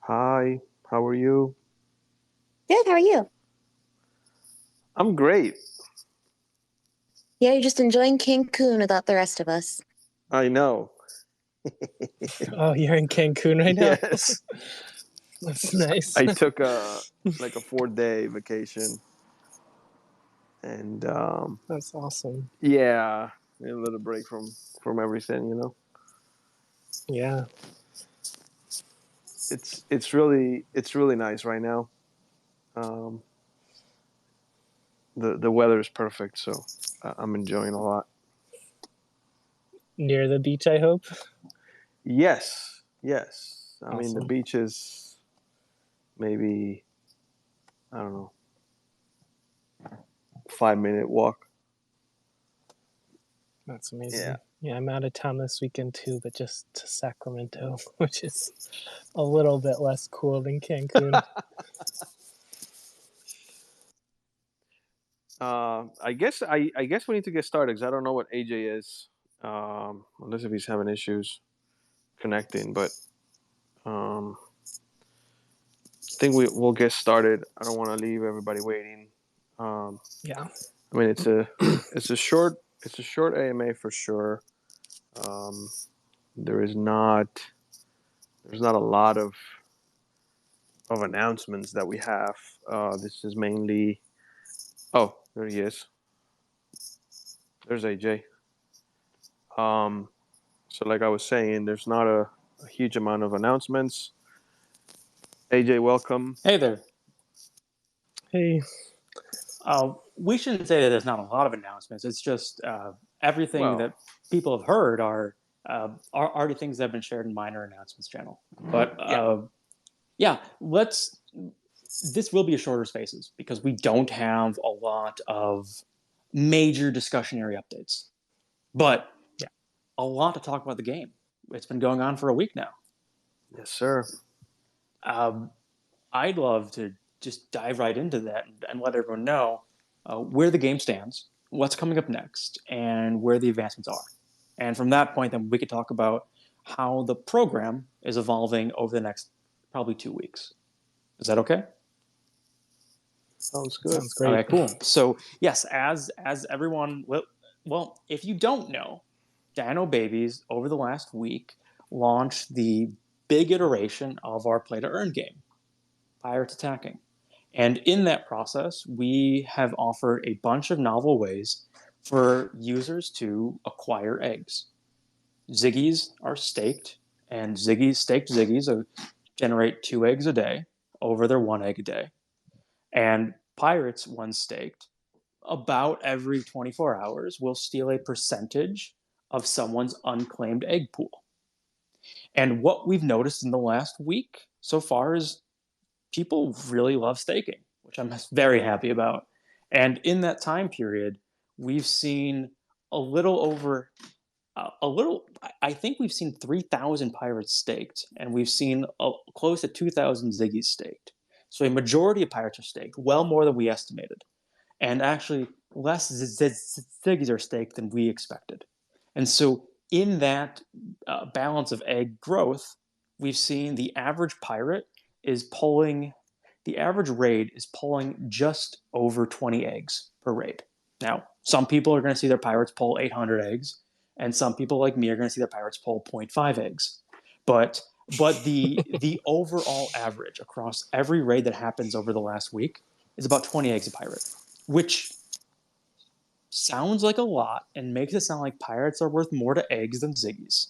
Hi, how are you? Good, how are you? I'm great. Yeah, you're just enjoying Cancun without the rest of us. I know. Oh, you're in Cancun right now? Yes. That's nice. I took a 4-day vacation and That's awesome. yeah, a little break from everything. Yeah. It's really nice right now. Um the weather is perfect, so I'm enjoying a lot. Near the beach, I hope. Yes. Yes. I mean, the Awesome. beach is maybe, I don't know, 5-minute walk. That's Yeah. amazing. Yeah, I'm out of town this weekend too, but just to Sacramento, which is a little bit less cool than Cancun. I guess we need to get started because I don't know what AJ is, unless if he's having issues connecting. But I think we'll get started. I don't want to leave everybody waiting. Um, Yeah. I mean, it's a short AMA for sure. Um, there is not there's not a lot of announcements that we have. This is mainly. Oh, there he is. There's AJ. Um, so like I was saying, there's not a huge amount of announcements. AJ, welcome. Hey there. Hey. We shouldn't say that there's not a lot of announcements. It's just everything Well, that people have heard are already things that have been shared in minor announcements channel. But yeah, yeah, let's. This will be a shorter spaces because we don't have a lot of major discussionary updates, but Yeah. a lot to talk about the game. It's been going on for a week now. yes, sir. Um, I'd love to just dive right into that and let everyone know where the game stands, what's coming up next, and where the advancements are. And from that point, then we could talk about how the program is evolving over the next probably 2 weeks. Is that okay? Sounds That good. sounds great. Okay, cool. So yes, as everyone, well, if you don't know, Dino Babies over the last week launched the big iteration of our play to earn game, Pirates Attacking. And in that process, we have offered a bunch of novel ways for users to acquire eggs. Ziggies are staked, and staked Ziggies generate 2 eggs a day over their 1 egg a day. And pirates, when staked, about every 24 hours will steal a percentage of someone's unclaimed egg pool. And what we've noticed in the last week so far is people really love staking, which I'm very happy about. And in that time period, we've seen a little over a little. I think we've seen 3,000 pirates staked, and we've seen close to 2,000 Ziggies staked. So a majority of pirates are staked, well more than we estimated, and actually less Ziggies are staked than we expected. And so in that balance of egg growth, we've seen the average raid is pulling just over 20 eggs per raid. Now, some people are going to see their pirates pull 800 eggs, and some people like me are going to see their pirates pull zero point 0.5 eggs. But the overall average across every raid that happens over the last week is about 20 eggs a pirate, which sounds like a lot and makes it sound like pirates are worth more to eggs than Ziggies.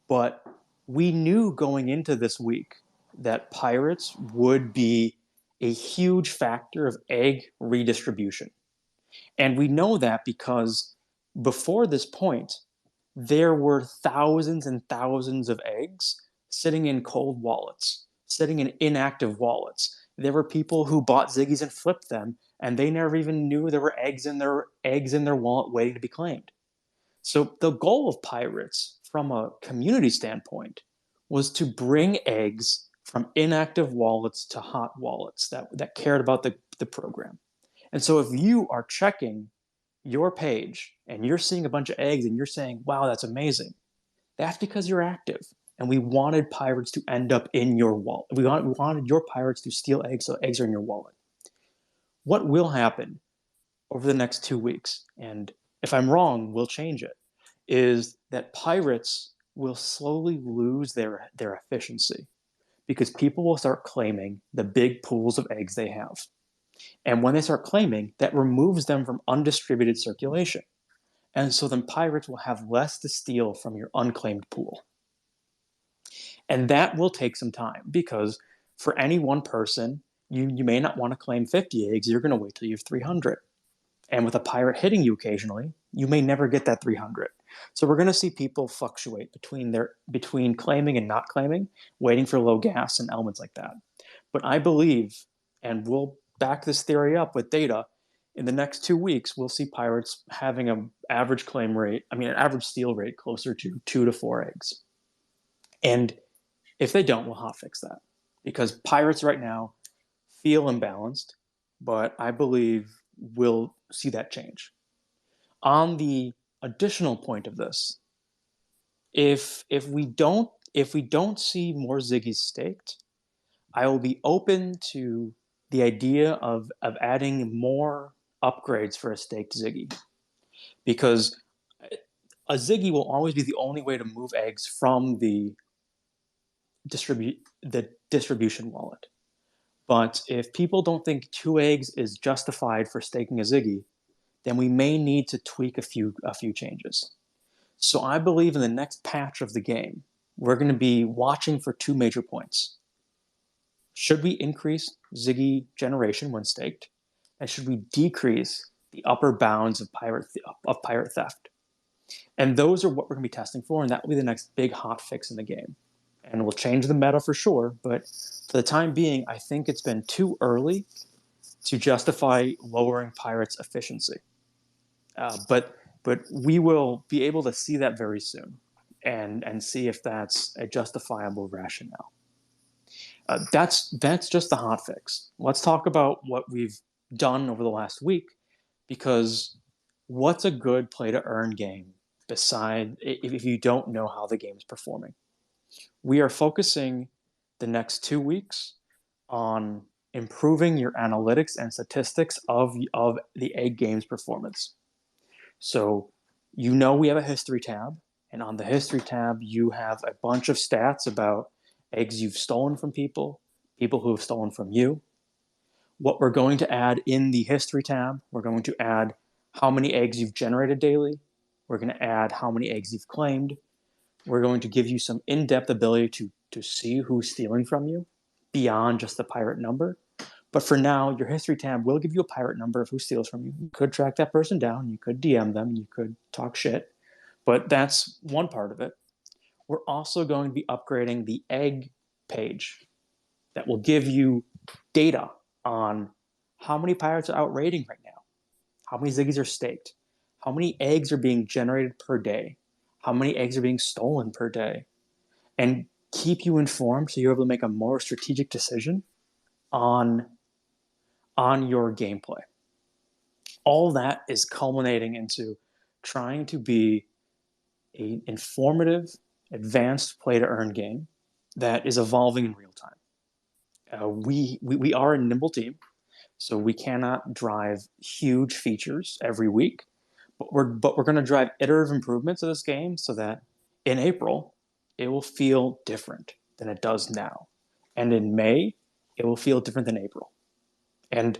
But we knew going into this week that pirates would be a huge factor of egg redistribution. And we know that because before this point, there were thousands and thousands of eggs sitting in cold wallets, sitting in inactive wallets. There were people who bought Ziggies and flipped them, and they never even knew there were eggs in their wallet waiting to be claimed. So the goal of pirates, from a community standpoint, was to bring eggs from inactive wallets to hot wallets that cared about the program. And so if you are checking your page and you're seeing a bunch of eggs and you're saying, wow, that's amazing, that's because you're active. and we wanted pirates to end up in your wallet. We wanted your pirates to steal eggs, so eggs are in your wallet. What will happen over the next 2 weeks, and if I'm wrong, we'll change it, is that pirates will slowly lose their efficiency because people will start claiming the big pools of eggs they have. And when they start claiming, that removes them from undistributed circulation. And so then pirates will have less to steal from your unclaimed pool. And that will take some time because for any one person, you may not want to claim 50 eggs, you're going to wait till you have 300. And with a pirate hitting you occasionally, you may never get that 300. So we're going to see people fluctuate between claiming and not claiming, waiting for low gas and elements like that. But I believe, and we'll back this theory up with data, in the next 2 weeks, we'll see pirates having an average an average steal rate closer to 2 to 4 eggs. And if they don't, we'll hotfix that. Because pirates right now feel imbalanced, but I believe we'll see that change. On the additional point of this, if we don't see more Ziggies staked, I will be open to the idea of adding more upgrades for a staked Ziggy, because a Ziggy will always be the only way to move eggs from the distribution wallet. But if people don't think 2 eggs is justified for staking a Ziggy, then we may need to tweak a few changes. So I believe in the next patch of the game, we're going to be watching for 2 major points. Should we increase Ziggy generation when staked? And should we decrease the upper bounds of pirate theft? And those are what we're going to be testing for, and that will be the next big hot fix in the game. And we'll change the meta for sure, but for the time being, I think it's been too early to justify lowering pirates' efficiency. But we will be able to see that very soon and see if that's a justifiable rationale. That's just the hot fix. Let's talk about what we've done over the last week, because what's a good play to earn game beside if you don't know how the game is performing? We are focusing the next 2 weeks on improving your analytics and statistics of the egg game's performance. So we have a history tab, and on the history tab you have a bunch of stats about eggs you've stolen from people who have stolen from you. What we're going to add in the history tab, we're going to add how many eggs you've generated daily. We're going to add how many eggs you've claimed. We're going to give you some in-depth ability to see who's stealing from you beyond just the pirate number. But for now, your history tab will give you a pirate number of who steals from you. You could track that person down, you could DM them, you could talk shit, but that's one part of it. We're also going to be upgrading the egg page that will give you data on how many pirates are out raiding right now, how many Ziggies are staked, how many eggs are being generated per day, how many eggs are being stolen per day, and keep you informed so you're able to make a more strategic decision on your gameplay. All that is culminating into trying to be an informative, advanced play-to-earn game that is evolving in real time. We are a nimble team, so we cannot drive huge features every week, but we're going to drive iterative improvements of this game so that in April it will feel different than it does now, and in May it will feel different than April. And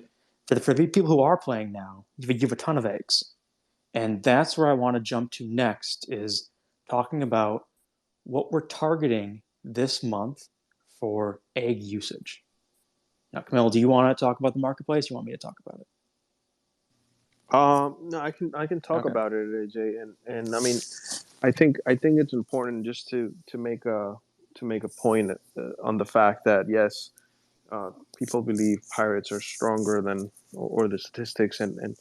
for the people who are playing now, you have a ton of eggs, and that's where I want to jump to next, is talking about what we're targeting this month for egg usage. Now, Camille, do you want to talk about the marketplace? Or you want me to talk about it? No, I can talk about it, AJ, and I mean, I think it's important just to make a point on the fact that yes, people believe pirates are stronger than or the statistics, and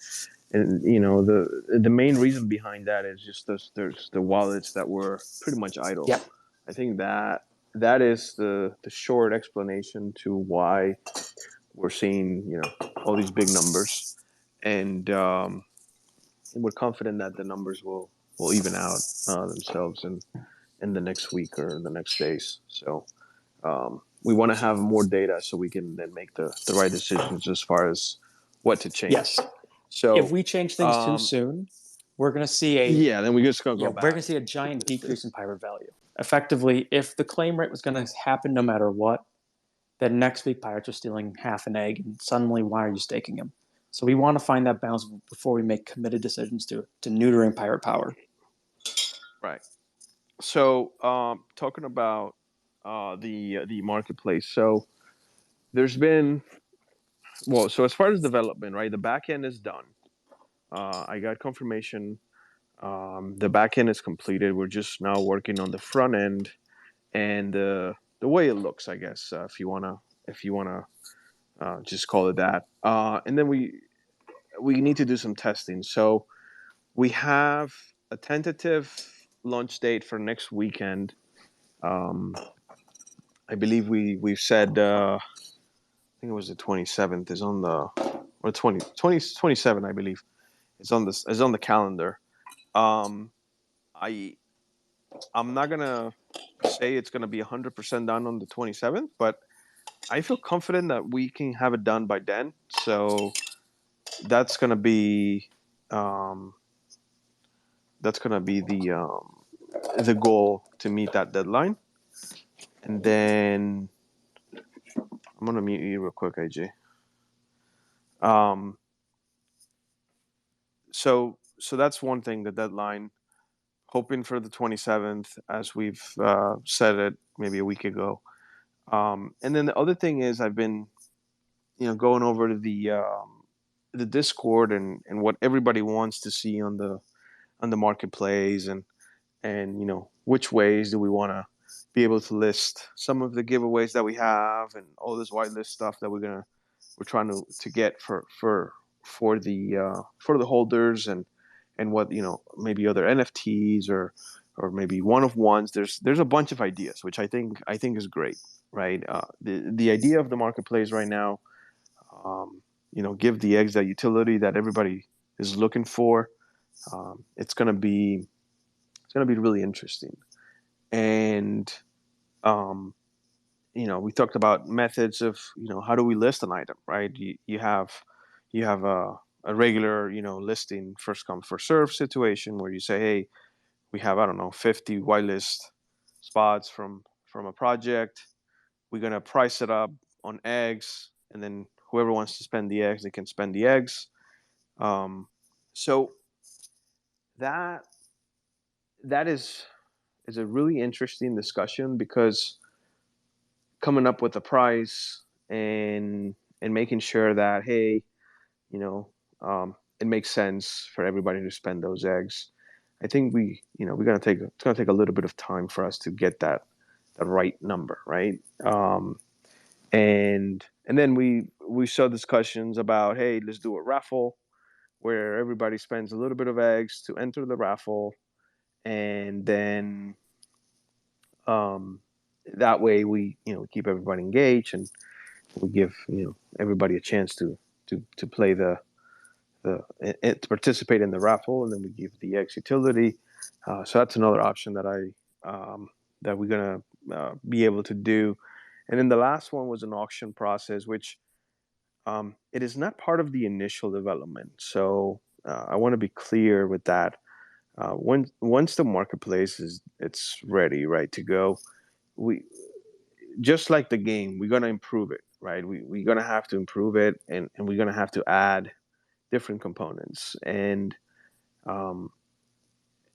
the main reason behind that is just there's the wallets that were pretty much idle. Yep. I think that is the short explanation to why we're seeing all these big numbers, and we're confident that the numbers will even out themselves, and in the next week or the next days. So we want to have more data so we can then make the right decisions as far as what to change. Yes. So if we change things too soon, we're going to see then we're just gonna go we're back. going to see a giant decrease in pirate value. Effectively, if the claim rate was going to happen no matter what, then next week pirates are stealing half an egg, and suddenly why are you staking him? So we want to find that balance before we make committed decisions to neutering pirate power. Right. So talking about the marketplace. So there's been so as far as development, right? The back end is done. I got confirmation. The back end is completed. We're just now working on the front end and the way it looks, I guess, if you wanna just call it that. And then we need to do some testing. So we have a tentative launch date for next weekend. I believe we've said I think it was the 27th is on the or 27, I believe. It's on the calendar. Um, I I'm not gonna say it's gonna be 100% done on the 27th, but I feel confident that we can have it done by then. So that's gonna be um, the goal to meet that deadline. And then I'm gonna mute you real quick, AJ. Um, so that's one thing, the deadline. Hoping for the 27th, as we've said it maybe a week ago. And then the other thing is I've been, going over to the Discord and what everybody wants to see on the marketplace and which ways do we want to be able to list some of the giveaways that we have and all this whitelist stuff that we're trying to get for the holders and what maybe other NFTs or maybe one of ones. There's a bunch of ideas which I think is great, right? The idea of the marketplace right now, give the eggs that utility that everybody is looking for. It's gonna be really interesting, and we talked about methods of how do we list an item, right? You have a regular listing first come first serve situation where you say, hey, we have, I don't know, 50 whitelist spots from a project. We're gonna price it up on eggs, and then whoever wants to spend the eggs, they can spend the eggs. So that is a really interesting discussion because coming up with a price and making sure that, hey, you know, it makes sense for everybody to spend those eggs. I think it's gonna take a little bit of time for us to get that right number, right? And then we saw discussions about, hey, let's do a raffle where everybody spends a little bit of eggs to enter the raffle, and then that way we keep everybody engaged and we give everybody a chance to play to participate in the raffle, and then we give the eggs utility. So that's another option that we're gonna be able to do. And then the last one was an auction process, which it is not part of the initial development. So I want to be clear with that. Once the marketplace it's ready, right to go, we just like the game, we're gonna improve it, right? We're gonna have to improve it, and we're gonna have to add different components, and um,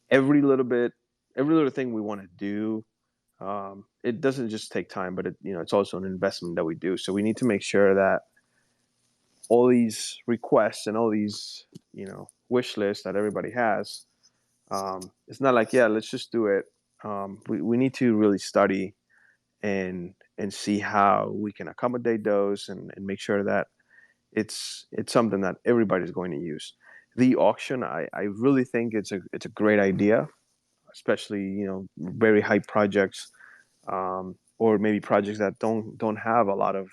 every little thing we want to do. It doesn't just take time, but it's also an investment that we do. So we need to make sure that all these requests and all these wish lists that everybody has, it's not like, yeah, let's just do it. We need to really study and see how we can accommodate those and make sure that it's something that everybody's going to use. The auction, I really think it's a great idea, especially very high projects, or maybe projects that don't have a lot of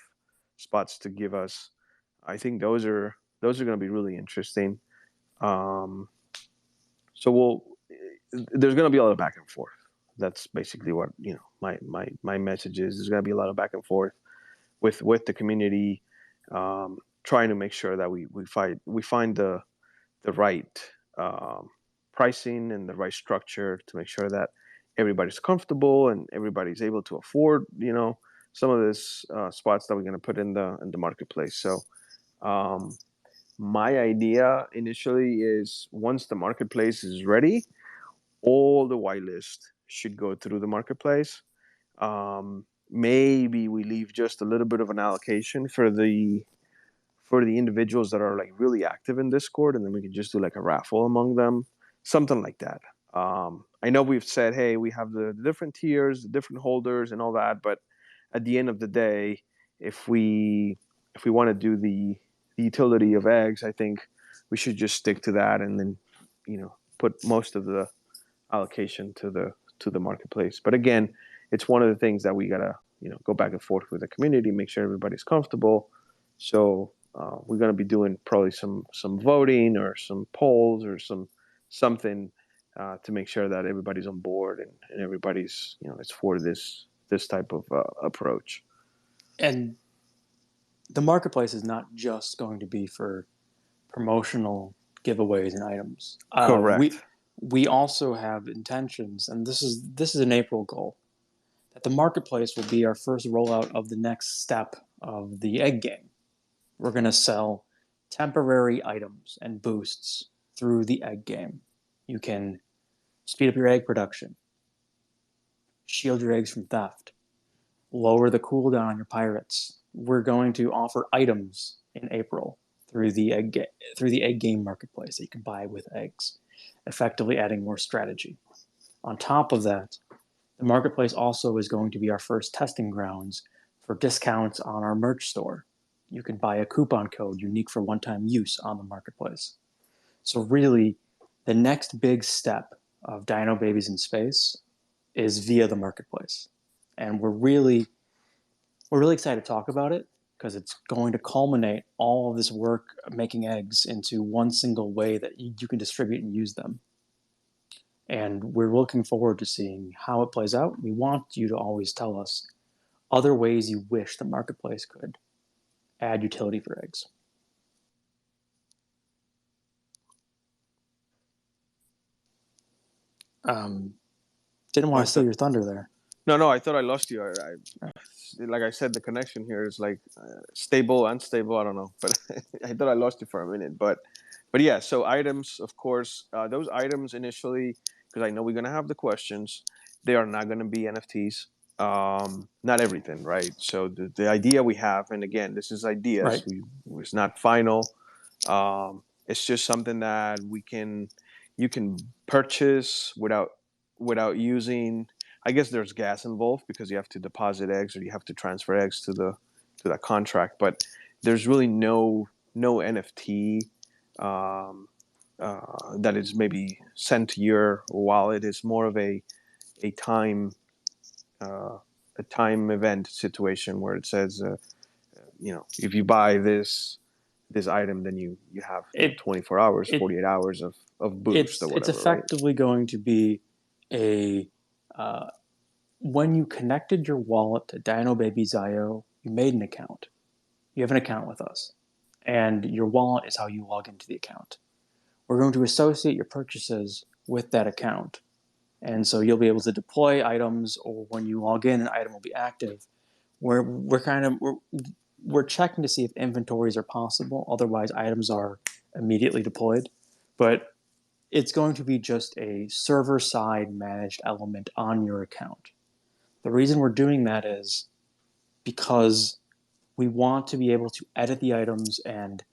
spots to give us. I think those are going to be really interesting. Um, so there's going to be a lot of back and forth. that's basically what my message is. There's going to be a lot of back and forth with the community, trying to make sure that we find the right pricing and the right structure to make sure that everybody's comfortable and everybody's able to afford some of these spots that we're going to put in the marketplace. So my idea initially is, once the marketplace is ready, all the whitelist should go through the marketplace. Maybe we leave just a little bit of an allocation for the individuals that are like really active in Discord, and then we can just do like a raffle among them, something like that. I know we've said, hey, we have the different tiers, the different holders, and all that, but at the end of the day, if we want to do the utility of eggs, I think we should just stick to that, and then put most of the allocation to the marketplace. But again, it's one of the things that we gotta go back and forth with the community, make sure everybody's comfortable. So we're gonna be doing probably some voting or some polls or something to make sure that everybody's on board and everybody's it's for this type of approach. And the marketplace is not just going to be for promotional giveaways and items. Correct. We also have intentions, and this is an April goal, that the marketplace will be our first rollout of the next step of the egg game. We're going to sell temporary items and boosts through the egg game. You can speed up your egg production, shield your eggs from theft, lower the cooldown on your pirates. We're going to offer items in April through the egg game marketplace that you can buy with eggs, effectively adding more strategy. On top of that, the marketplace also is going to be our first testing grounds for discounts on our merch store. You can buy a coupon code unique for one-time use on the marketplace. So really, the next big step of Dino Babies in Space is via the marketplace. And we're really excited to talk about it, because it's going to culminate all of this work making eggs into one single way that you can distribute and use them. And we're looking forward to seeing how it plays out. We want you to always tell us other ways you wish the marketplace could add utility for eggs. Didn't want to steal your thunder there. No, I thought I lost you. Like I said, the connection here is like stable, unstable. I don't know, but I thought I lost you for a minute. But yeah. So items, of course, those items initially, because I know we're gonna have the questions. They are not gonna be NFTs. Not everything, right? So the idea we have, and again, this is ideas. Right. It's not final. It's just something that you can purchase without using. I guess there's gas involved because you have to deposit eggs or you have to transfer eggs to that contract. But there's really no NFT that is maybe sent to your wallet. It's more of a time event situation where it says if you buy this item, then you have 24 hours, 48 hours of boost or whatever. It's effectively right? going to be a when you connected your wallet to Dino Babies IO, you made an account. You have an account with us, and your wallet is how you log into the account. We're going to associate your purchases with that account, and so you'll be able to deploy items, or when you log in, an item will be active. We're checking to see if inventories are possible. Otherwise, items are immediately deployed, but it's going to be just a server-side managed element on your account. The reason we're doing that is because we want to be able to edit the items and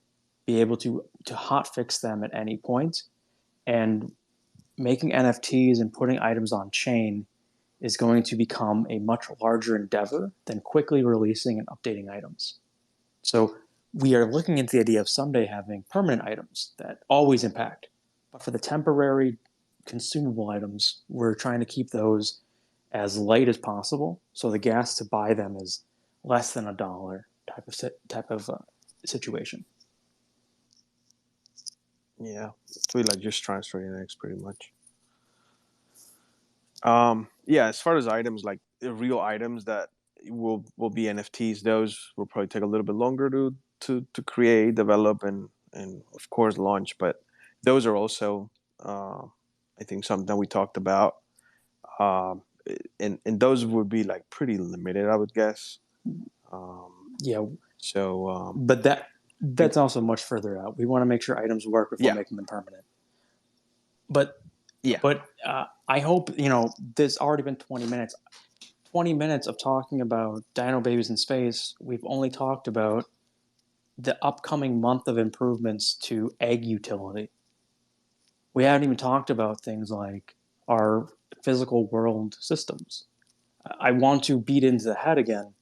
be able to hotfix them at any point. And making NFTs and putting items on chain is going to become a much larger endeavor than quickly releasing and updating items. So we are looking into the idea of someday having permanent items that always impact. But for the temporary consumable items, we're trying to keep those as light as possible, so the gas to buy them is less than $1 type of situation. Yeah, we like just transferring eggs pretty much. Yeah, as far as items, like the real items that will be NFTs, those will probably take a little bit longer to create, develop, and of course launch. But those are also, I think, something that we talked about. Um, and those would be like pretty limited, I would guess. Yeah, So but that's also much further out. We want to make sure items work before yeah, making them permanent. But yeah, I hope There's already been 20 minutes. 20 minutes of talking about Dino Babies in space. We've only talked about the upcoming month of improvements to egg utility. We haven't even talked about things like our physical world systems. I want to beat into the head again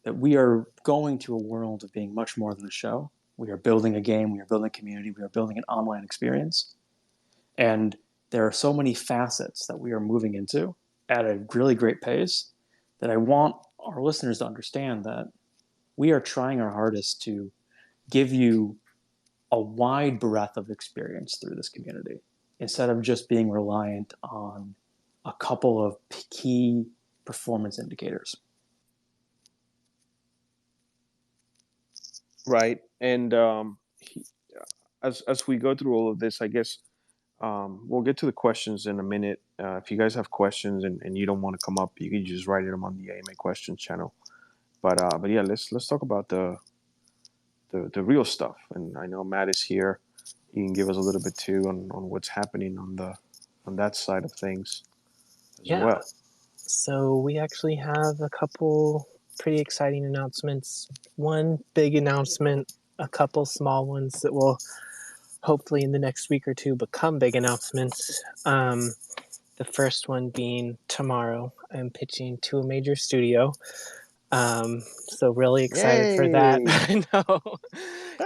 that we are going to a world of being much more than a show. We are building a game, we are building a community, we are building an online experience. And there are so many facets that we are moving into at a really great pace that I want our listeners to understand that we are trying our hardest to give you a wide breadth of experience through this community instead of just being reliant on a couple of key performance indicators. right. And as we go through all of this, I guess we'll get to the questions in a minute. If you guys have questions and you don't want to come up, you can just write them on the AMA questions channel. But yeah, let's talk about the real stuff. And I know Matt is here. He can give us a little bit too on what's happening on that side of things as Yeah. well. So we actually have a couple pretty exciting announcements. One big announcement, a couple small ones that will hopefully in the next week or two become big announcements. The first one being tomorrow, I'm pitching to a major studio. So really excited for that. Yay! I know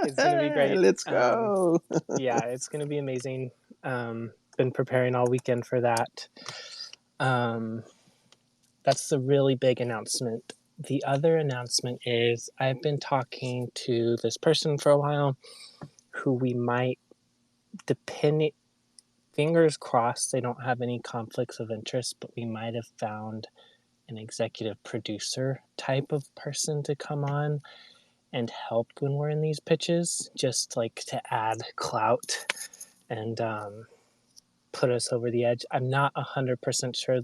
it's gonna be great. Let's go. Yeah, it's gonna be amazing. Been preparing all weekend for that. That's a really big announcement. The other announcement is I've been talking to this person for a while who we might, depending, fingers crossed they don't have any conflicts of interest, but we might have found an executive producer type of person to come on and help when we're in these pitches, just like to add clout and put us over the edge. I'm not 100% sure.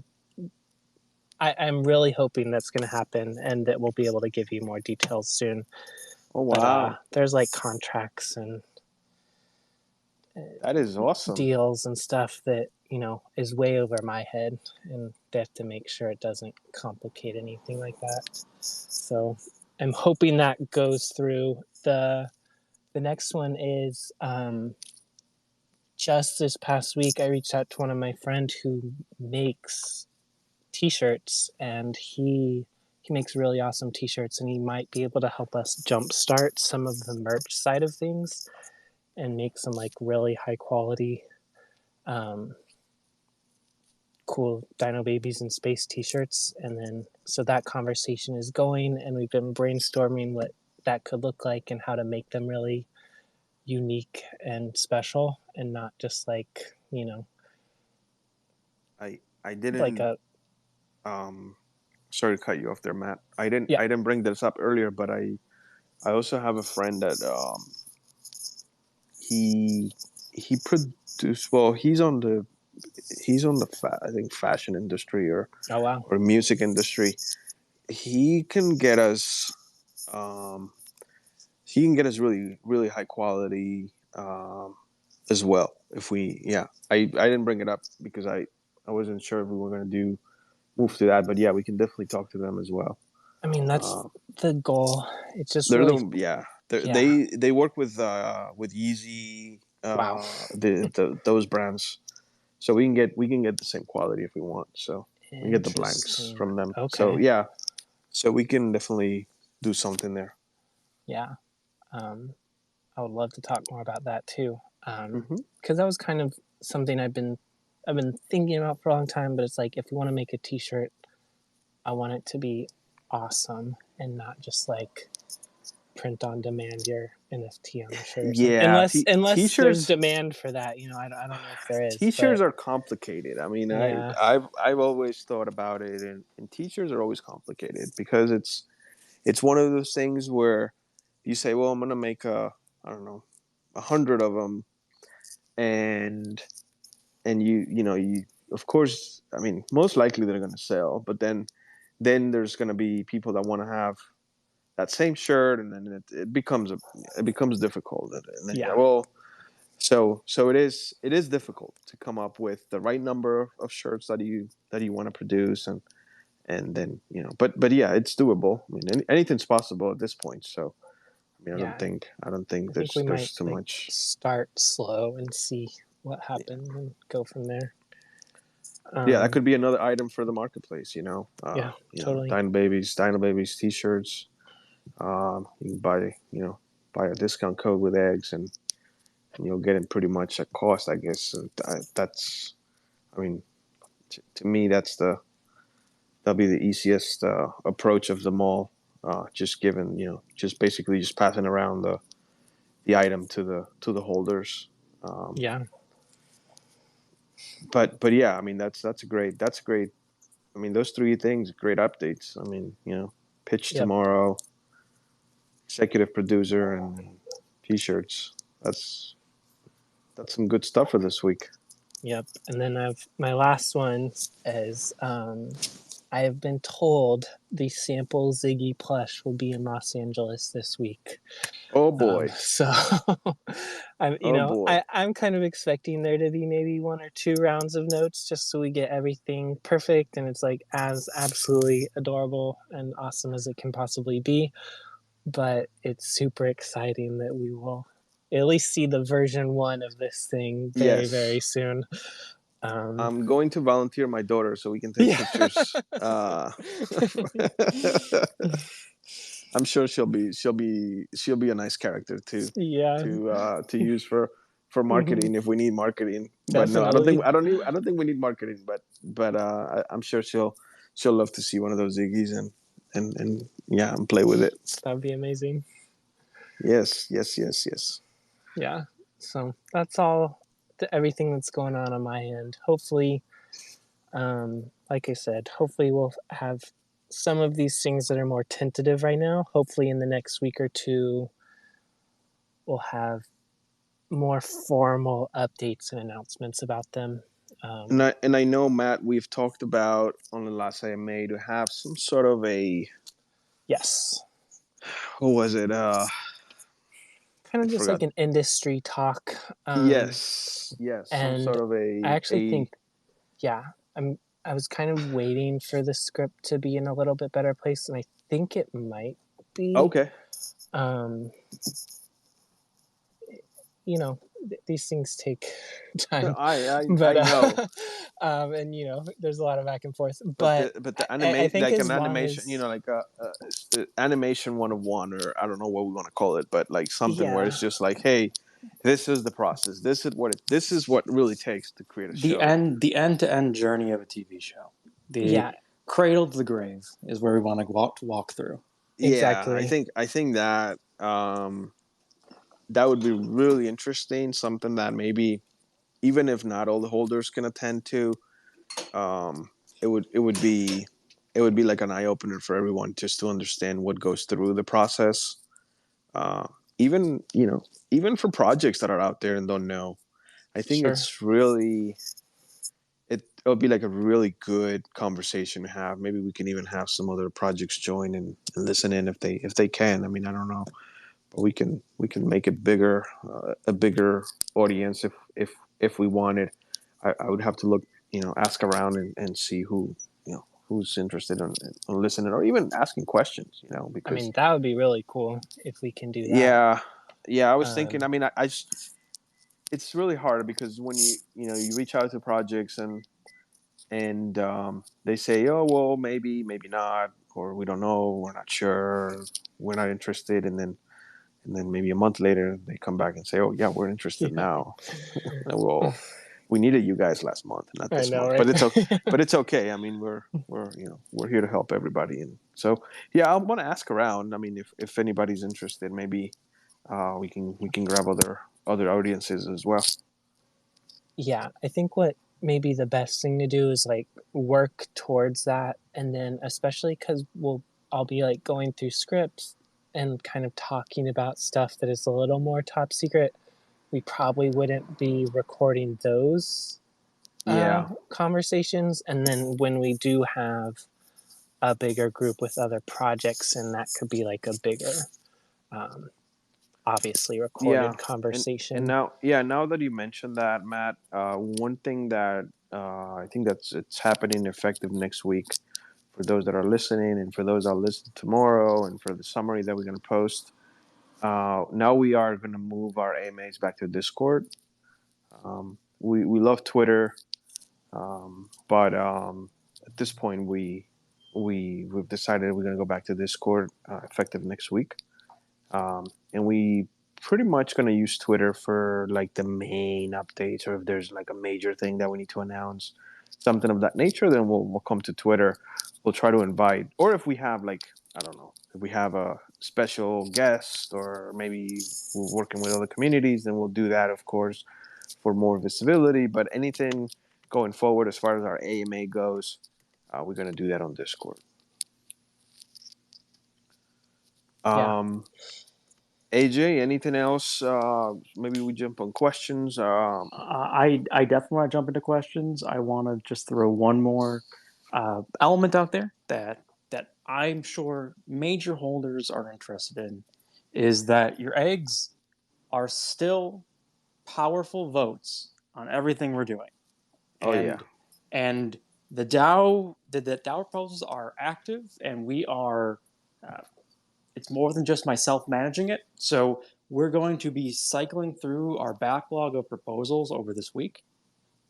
I'm really hoping that's going to happen and that we'll be able to give you more details soon. Oh But wow, there's like contracts and that is awesome. deals and stuff that, is way over my head, and they have to make sure it doesn't complicate anything like that. So I'm hoping that goes through. The next one is just this past week I reached out to one of my friends who makes t-shirts, and he makes really awesome t-shirts, and he might be able to help us jumpstart some of the merch side of things and make some like really high quality cool Dino Babies in space t-shirts. And then so that conversation is going, and we've been brainstorming what that could look like and how to make them really unique and special and not just like I like didn't a sorry to cut you off there, Matt. I didn't yeah. I didn't bring this up earlier, but I also have a friend that he produced. Well, I think fashion industry Oh wow. or music industry. He can get us um, he can get us really really high quality as well. If we yeah, I didn't bring it up because I wasn't sure if we were going to move to that, but yeah, we can definitely talk to them as well. I mean, that's the goal. It's just They're really, the yeah. yeah. They work with Yeezy, Wow. those brands, so we can get the same quality if we want. So we get the blanks Interesting. from them. So Okay. yeah, so we can definitely do something there. Yeah. I would love to talk more about that too. Hmm. Because that was kind of something I've been thinking about for a long time. But it's like if you want to make a T-shirt, I want it to be awesome and not just like print on demand your NFT on the shirt or something. Yeah, Unless there's t-shirts. demand for that, I don't know if there is. T-shirts But are complicated. I mean, yeah, I've always thought about it, and t-shirts are always complicated because it's one of those things where you say, well, I'm gonna make I don't know, 100 of them, and you of course, I mean, most likely they're gonna sell, but then there's gonna be people that want to have that same shirt, and then it becomes difficult, and then yeah, well, so it is difficult to come up with the right number of shirts that you want to produce, and then but yeah, it's doable. I mean, anything's possible at this point. So I mean, yeah. I don't think I think we might there's too much. start slow and see what Yeah. happens and go from there. Yeah, that could be another item for the marketplace. Yeah, totally. Dino Babies T-shirts. You can buy a discount code with eggs, and you'll get it pretty much at cost, I guess. That's, I mean, to me, that'll be the easiest approach of them all. Just given, just basically just passing around the item to the holders. Yeah, But yeah, I mean that's great. I mean, those three things, great updates. I mean, pitch yep, tomorrow, executive producer, and t-shirts. That's some good stuff for this week. yep. And then my last one is I have been told the sample Ziggy plush will be in Los Angeles this week. Oh boy. So I'm Oh boy. I'm kind of expecting there to be maybe 1 or 2 rounds of notes just so we get everything perfect and it's like as absolutely adorable and awesome as it can possibly be. But it's super exciting that we will at least see the version 1 of this thing very, very Yes. soon. I'm going to volunteer my daughter so we can take Yeah. pictures. I'm sure she'll be a nice character Yeah, to use for marketing if we need marketing. But no, definitely. I don't think we need marketing. But I'm sure she'll love to see one of those Ziggies and yeah, and play with it. That'd be amazing. Yes, yes, yes, yes. Yeah. So that's all everything that's going on my end. Hopefully, like I said, hopefully we'll have some of these things that are more tentative right now. Hopefully in the next week or two, we'll have more formal updates and announcements about them. And I know, Matt, we've talked about on the last AMA to have some sort of a, Yes. what was it? Kind I of just like forgot. an industry talk. Yes, yes, some And sort of I actually a. think, yeah, I was kind of waiting for the script to be in a little bit better place, and I think it might be. Okay. Um, these things take time, I but know, and there's a lot of back and forth. but But the I animate think like an as long animation, as like animation 101, or I don't know what we want to call it, but like something where yeah, it's just like, hey, this is the process. This is what really takes to create a The show. end the end to end journey of a TV show. The yeah, cradle to the grave is where we want to walk through. Yeah, I exactly, think I think that that would be really interesting. Something that maybe even if not all the holders can attend to, um, it would be like an eye opener for everyone just to understand what goes through the process. Uh, even even for projects that are out there and don't know, I think sure, it's really it'll be like a really good conversation to have. Maybe we can even have some other projects join and listen in if they can. I mean, I don't know, but we can make it bigger, a bigger audience if we wanted. I would have to look, ask around and see who's interested in listening or even asking questions, I because mean that would be really cool if we can do that. yeah, I was thinking. Um, I mean, I just, it's really hard because when you reach out to projects and they say, oh well, maybe not, or we don't know, we're not sure, we're not interested, and then maybe a month later they come back and say, oh yeah, we're interested yeah, now. Well, We needed you guys last month, not I this know, month. right? But it's okay. I mean, we're here to help everybody, and so yeah, I want to ask around. I mean, if anybody's interested, maybe we can grab other audiences as well. Yeah, I think what maybe the best thing to do is like work towards that, and then especially because I'll be like going through scripts and kind of talking about stuff that is a little more top secret. We probably wouldn't be recording those Yeah, conversations, and then when we do have a bigger group with other projects, and that could be like a bigger um, obviously yeah, recorded and conversation. now that you mentioned that, Matt, one thing that I think it's happening effective next week for those that are listening, and for those that listen tomorrow, and for the summary that we're going to post. Now we are going to move our AMAs back to Discord. We love Twitter, but at this point we've decided we're going to go back to Discord effective next week, and we pretty much going to use Twitter for like the main updates, or if there's like a major thing that we need to announce, something of that nature, then we'll come to Twitter. We'll try to invite, or if we have like, I don't know, if we have a special guest, or maybe we're working with other communities, then we'll do that, of course, for more visibility. But anything going forward as far as our AMA goes, we're going to do that on Discord. Yeah. AJ, anything else? Maybe we jump on questions. I definitely want to jump into questions. I want to just throw one more element out there that I'm sure major holders are interested in, is that your eggs are still powerful votes on everything we're doing, Oh yeah, and the DAO proposals are active, and we are. It's more than just myself managing it. So we're going to be cycling through our backlog of proposals over this week.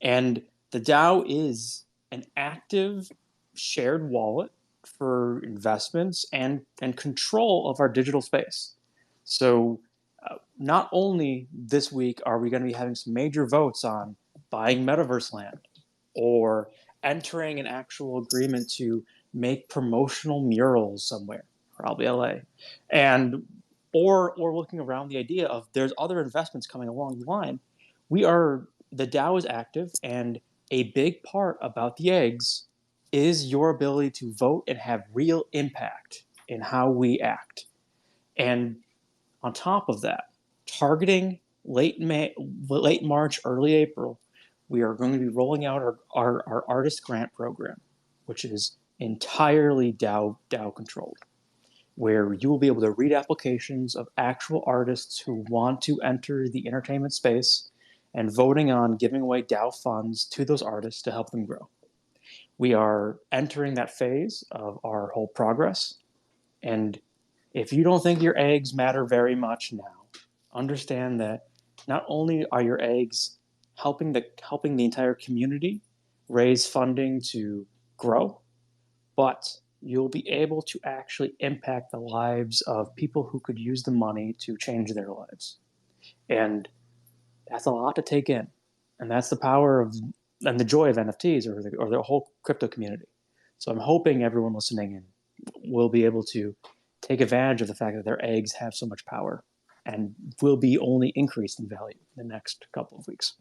And the DAO is an active shared wallet for investments and control of our digital space. So not only this week are we going to be having some major votes on buying metaverse land, or entering an actual agreement to make promotional murals somewhere, probably LA, and or looking around the idea of there's other investments coming along the line. The DAO is active, and a big part about the eggs is your ability to vote and have real impact in how we act. And on top of that, targeting late March, early April, we are going to be rolling out our artist grant program, which is entirely DAO controlled, where you will be able to read applications of actual artists who want to enter the entertainment space, and voting on giving away DAO funds to those artists to help them grow. We are entering that phase of our whole progress, and if you don't think your eggs matter very much now, understand that not only are your eggs helping the entire community raise funding to grow, but you'll be able to actually impact the lives of people who could use the money to change their lives. And that's a lot to take in. And that's the power of and the joy of NFTs, or the whole crypto community. So I'm hoping everyone listening in will be able to take advantage of the fact that their eggs have so much power and will be only increased in value in the next couple of weeks.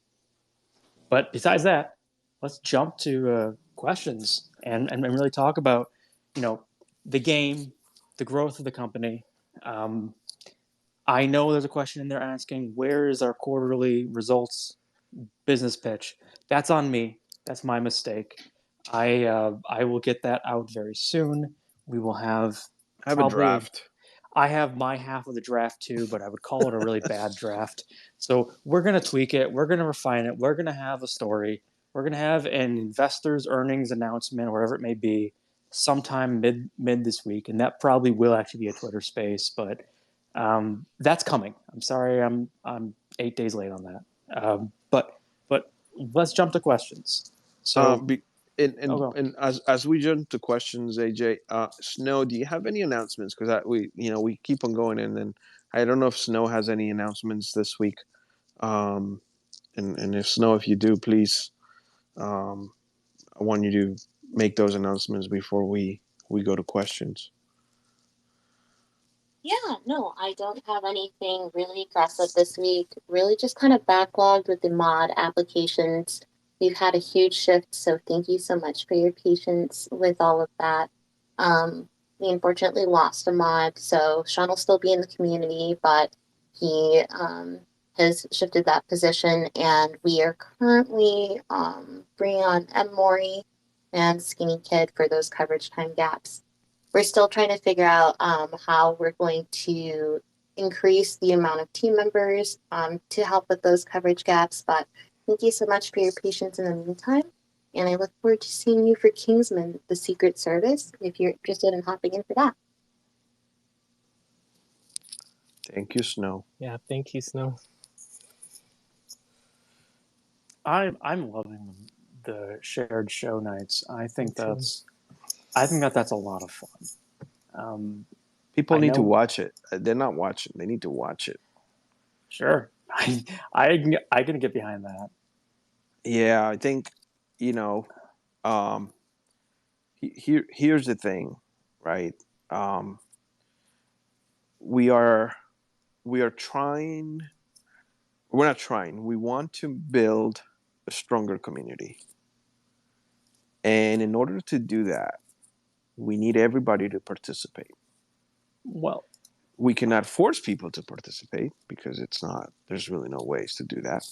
But besides that, let's jump to questions and really talk about, the game, the growth of the company. I know there's a question in there asking, where is our quarterly results business pitch? That's on me. That's my mistake. I will get that out very soon. We will have I have a probably. draft. I have my half of the draft too, but I would call it a really bad draft. So we're gonna tweak it. We're gonna refine it. We're gonna have a story. We're gonna have an investors' earnings announcement, wherever it may be, sometime mid this week, and that probably will actually be a Twitter Space. But that's coming. I'm sorry, I'm 8 days late on that. But let's jump to questions. So, Be, go. and as we jump to questions, AJ, Snow, do you have any announcements? Because we keep on going, and then I don't know if Snow has any announcements this week. and if Snow, if you do, please, I want you to make those announcements before we go to questions. Yeah, no, I don't have anything really aggressive this week. Really just kind of backlogged with the mod applications. We've had a huge shift, so thank you so much for your patience with all of that. We unfortunately lost a mod, so Sean will still be in the community, but he has shifted that position, and we are currently bringing on M. Mori and Skinny Kid for those coverage time gaps. We're still trying to figure out how we're going to increase the amount of team members to help with those coverage gaps. But thank you so much for your patience in the meantime. And I look forward to seeing you for Kingsman, the Secret Service, if you're interested in hopping in for that. Thank you, Snow. Yeah, thank you, Snow. I'm loving the shared show nights. I think Me too. that's a lot of fun. People I need to know- watch it. They're not watching. They need to watch it. Sure, I can get behind that. Yeah, I think, here's the thing, right? We are trying. We're not trying. We want to build a stronger community, and in order to do that, we need everybody to participate. Well, We cannot force people to participate because there's really no ways to do that.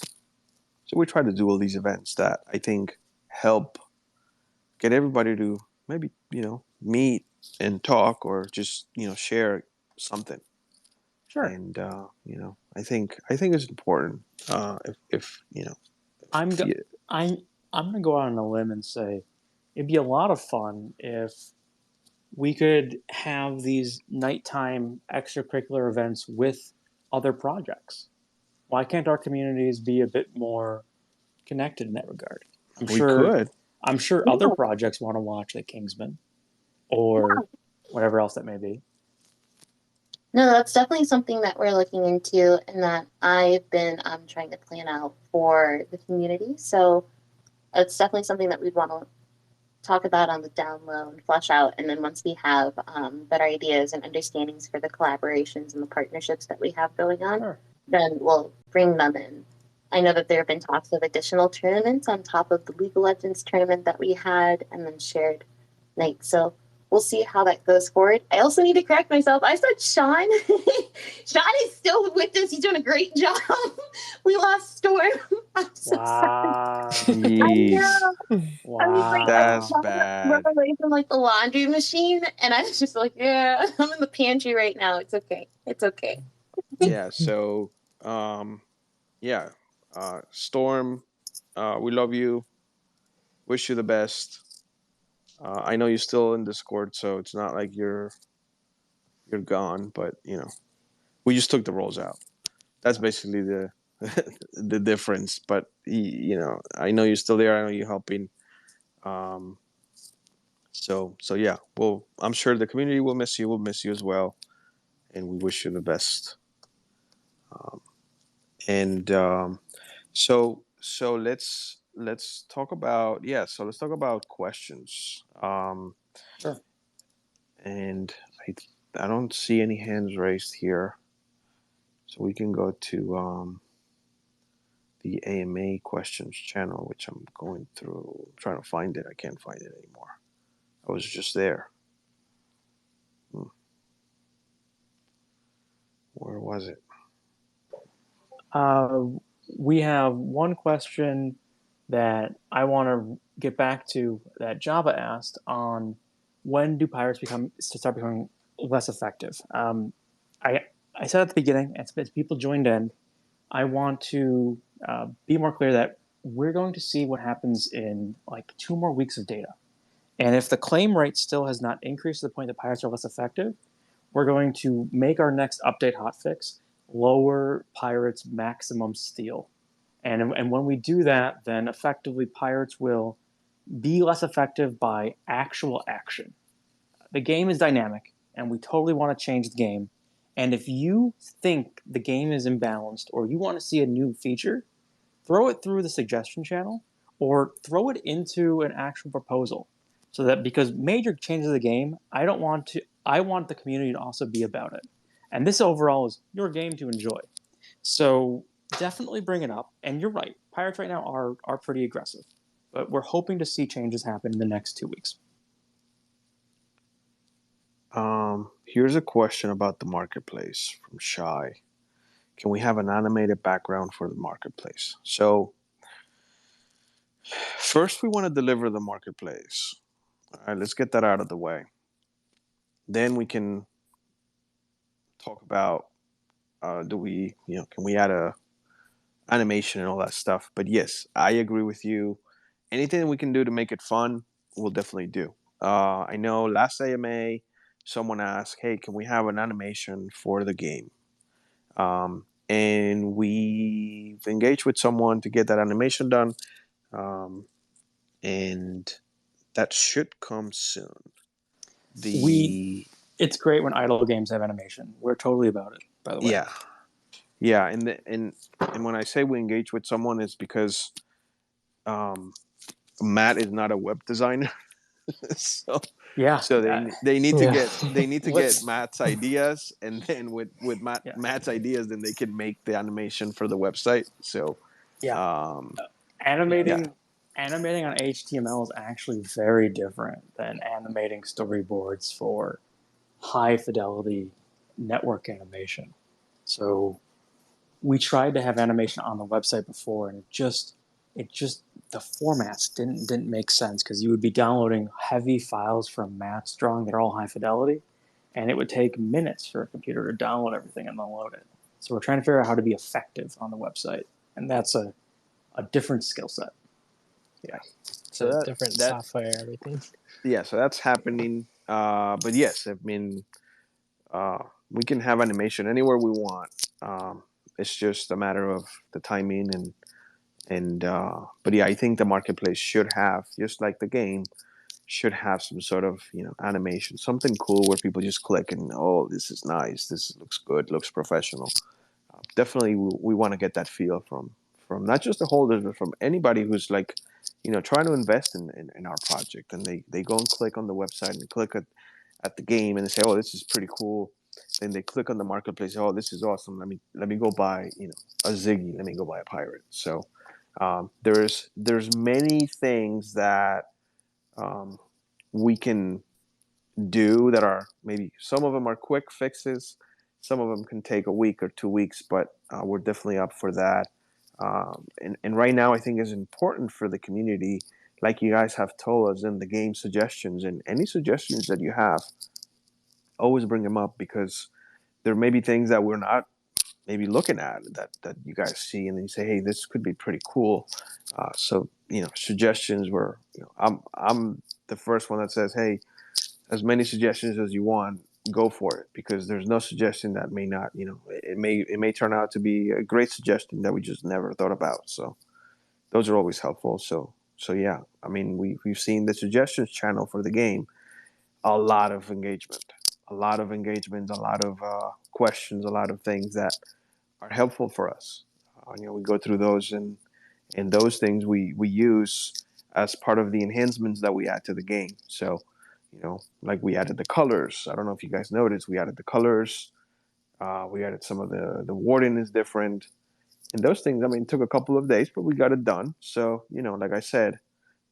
So we try to do all these events that I think help get everybody to maybe, meet and talk or just, share something. sure. And, I think it's important. If I'm if go- you- I'm gonna go out on a limb and say it'd be a lot of fun if we could have these nighttime extracurricular events with other projects. Why can't our communities be a bit more connected in that regard? we could. I'm sure other projects want to watch like Kingsman or whatever else that may be. No, that's definitely something that we're looking into and that I've been trying to plan out for the community. So it's definitely something that we'd want to talk about on the down low and flesh out. And then once we have better ideas and understandings for the collaborations and the partnerships that we have going on, Sure. then we'll bring them in. I know that there have been talks of additional tournaments on top of the League of Legends tournament that we had and then shared nights. So we'll see how that goes forward. I also need to correct myself. I said Sean. Sean is still with us. He's doing a great job. We lost Storm. I'm so Wow. sorry. Jeez. I was like, That's I bad. run away from like the laundry machine, and I was just like, yeah, I'm in the pantry right now. It's okay. It's okay. Yeah. So, yeah. Storm, we love you. Wish you the best. I know you're still in Discord, so it's not like you're gone, but we just took the roles out. That's basically the the difference. But I know you're still there. I know you're helping. So yeah. Well, I'm sure the community will miss you. We'll miss you as well, and we wish you the best. And so let's talk about So let's talk about questions. Sure. And I don't see any hands raised here, so we can go to the AMA questions channel, which I'm going through. I'm trying to find it. I can't find it anymore. I was just there. Where was it? We have one question that I want to get back to that Java asked on when do pirates start becoming less effective. I said at the beginning, as people joined in, I want to be more clear that we're going to see what happens in like 2 more weeks of data. And if the claim rate still has not increased to the point that pirates are less effective, we're going to make our next update hotfix lower pirates' maximum steal. And when we do that, then effectively pirates will be less effective by actual action. The game is dynamic, and we totally want to change the game. And if you think the game is imbalanced or you want to see a new feature, throw it through the suggestion channel or throw it into an actual proposal. So that because major changes of the game, I want the community to also be about it. And this overall is your game to enjoy. So definitely bring it up. And you're right, pirates right now are pretty aggressive. But we're hoping to see changes happen in the next 2 weeks. Here's a question about the marketplace from Shy. Can we have an animated background for the marketplace? So first we want to deliver the marketplace. All right, let's get that out of the way. Then we can talk about can we add a animation and all that stuff. But yes, I agree with you. Anything we can do to make it fun, we'll definitely do. I know last AMA, someone asked, "Hey, can we have an animation for the game?" And we've engaged with someone to get that animation done, and that should come soon. It's great when idle games have animation. We're totally about it, by the way. Yeah, and when I say we engage with someone, it's because Matt is not a web designer, so they need to get Matt's ideas, and then with Matt's ideas, then they can make the animation for the website. So animating on HTML is actually very different than animating storyboards for high fidelity network animation. So we tried to have animation on the website before, and it just the formats didn't make sense because you would be downloading heavy files from Matt's drawing that are all high fidelity, and it would take minutes for a computer to download everything and then load it. So we're trying to figure out how to be effective on the website, and that's a different skill set. Yeah. So different software, everything. Yeah, so that's happening. But yes, I mean, we can have animation anywhere we want. It's just a matter of the timing and but yeah, I think the marketplace should have, just like the game, should have some sort of animation, something cool where people just click and this is nice, this looks good, looks professional. Definitely, we want to get that feel from not just the holders, but from anybody who's like, trying to invest in our project, and they go and click on the website and click at the game and they say, oh, this is pretty cool. Then they click on the marketplace. Oh, this is awesome. Let me go buy a Ziggy. Let me go buy a pirate. So there's many things that we can do that are, maybe some of them are quick fixes, some of them can take a week or 2 weeks, but we're definitely up for that. And right now, I think is important for the community, like you guys have told us in the game suggestions, and any suggestions that you have, always bring them up, because there may be things that we're not maybe looking at that you guys see, and then you say, hey, this could be pretty cool. So suggestions were, I'm the first one that says, hey, as many suggestions as you want, go for it, because there's no suggestion that may not, it may turn out to be a great suggestion that we just never thought about. So those are always helpful. So yeah, I mean, we've seen the suggestions channel for the game, a lot of engagement, a lot of questions, a lot of things that are helpful for us. We go through those, and those things we use as part of the enhancements that we add to the game. So, like we added the colors. I don't know if you guys noticed, we added the colors. We added some of the wording is different. And those things, I mean, it took a couple of days, but we got it done. So, like I said,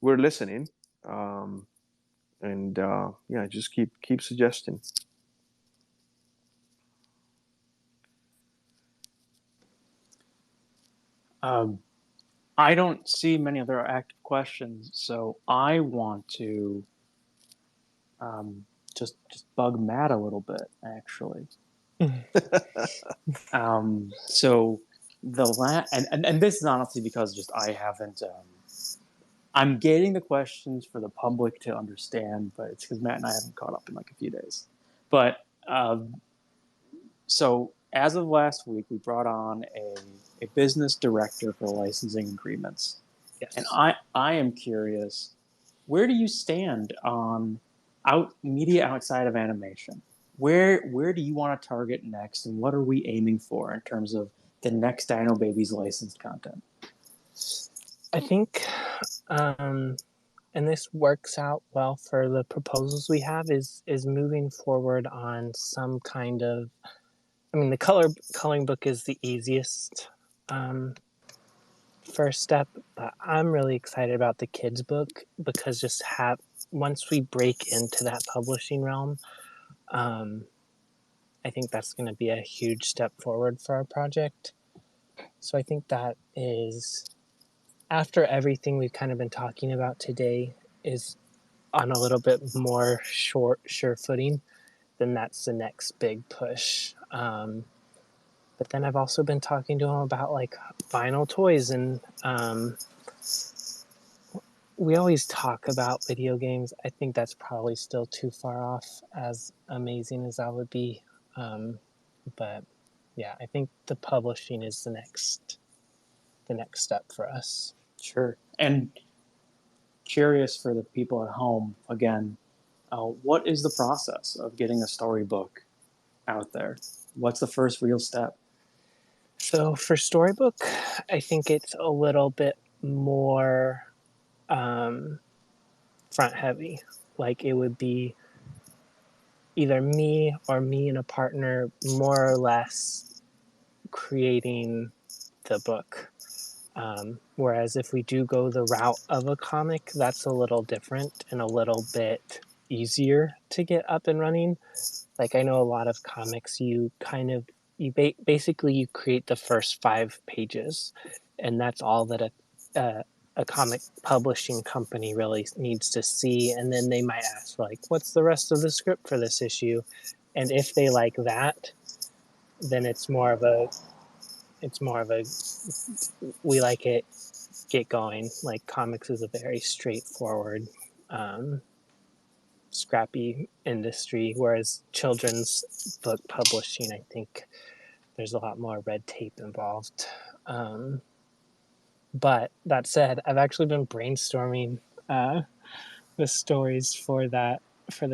we're listening. And just keep suggesting. I don't see many other active questions, so I want to just bug Matt a little bit, actually. So and this is honestly because just I haven't. I'm getting the questions for the public to understand, but it's because Matt and I haven't caught up in like a few days. But so as of last week, we brought on a business director for licensing agreements. Yes. And I am curious, where do you stand on media outside of animation? Where do you want to target next, and what are we aiming for in terms of the next Dino Babies licensed content? I think, and this works out well for the proposals we have, is moving forward on some kind of. I mean, the coloring book is the easiest first step, but I'm really excited about the kids book because once we break into that publishing realm, I think that's going to be a huge step forward for our project. So I think that is, after everything we've kind of been talking about today is on a little bit more sure footing, then that's the next big push. But then I've also been talking to him about like vinyl toys, and we always talk about video games. I think that's probably still too far off, as amazing as that would be. But yeah, I think the publishing is the next step for us. Sure. And curious for the people at home, again, what is the process of getting a storybook out there? What's the first real step? So for Storybook, I think it's a little bit more front heavy. Like it would be either me and a partner more or less creating the book. Whereas if we do go the route of a comic, that's a little different and a little bit easier to get up and running. Like I know a lot of comics, basically you create the first 5 pages, and that's all that a comic publishing company really needs to see, and then they might ask like, what's the rest of the script for this issue? And if they like that, then it's more of a we like it, get going. Like comics is a very straightforward scrappy industry, whereas children's book publishing, I think there's a lot more red tape involved. But that said, I've actually been brainstorming the stories for the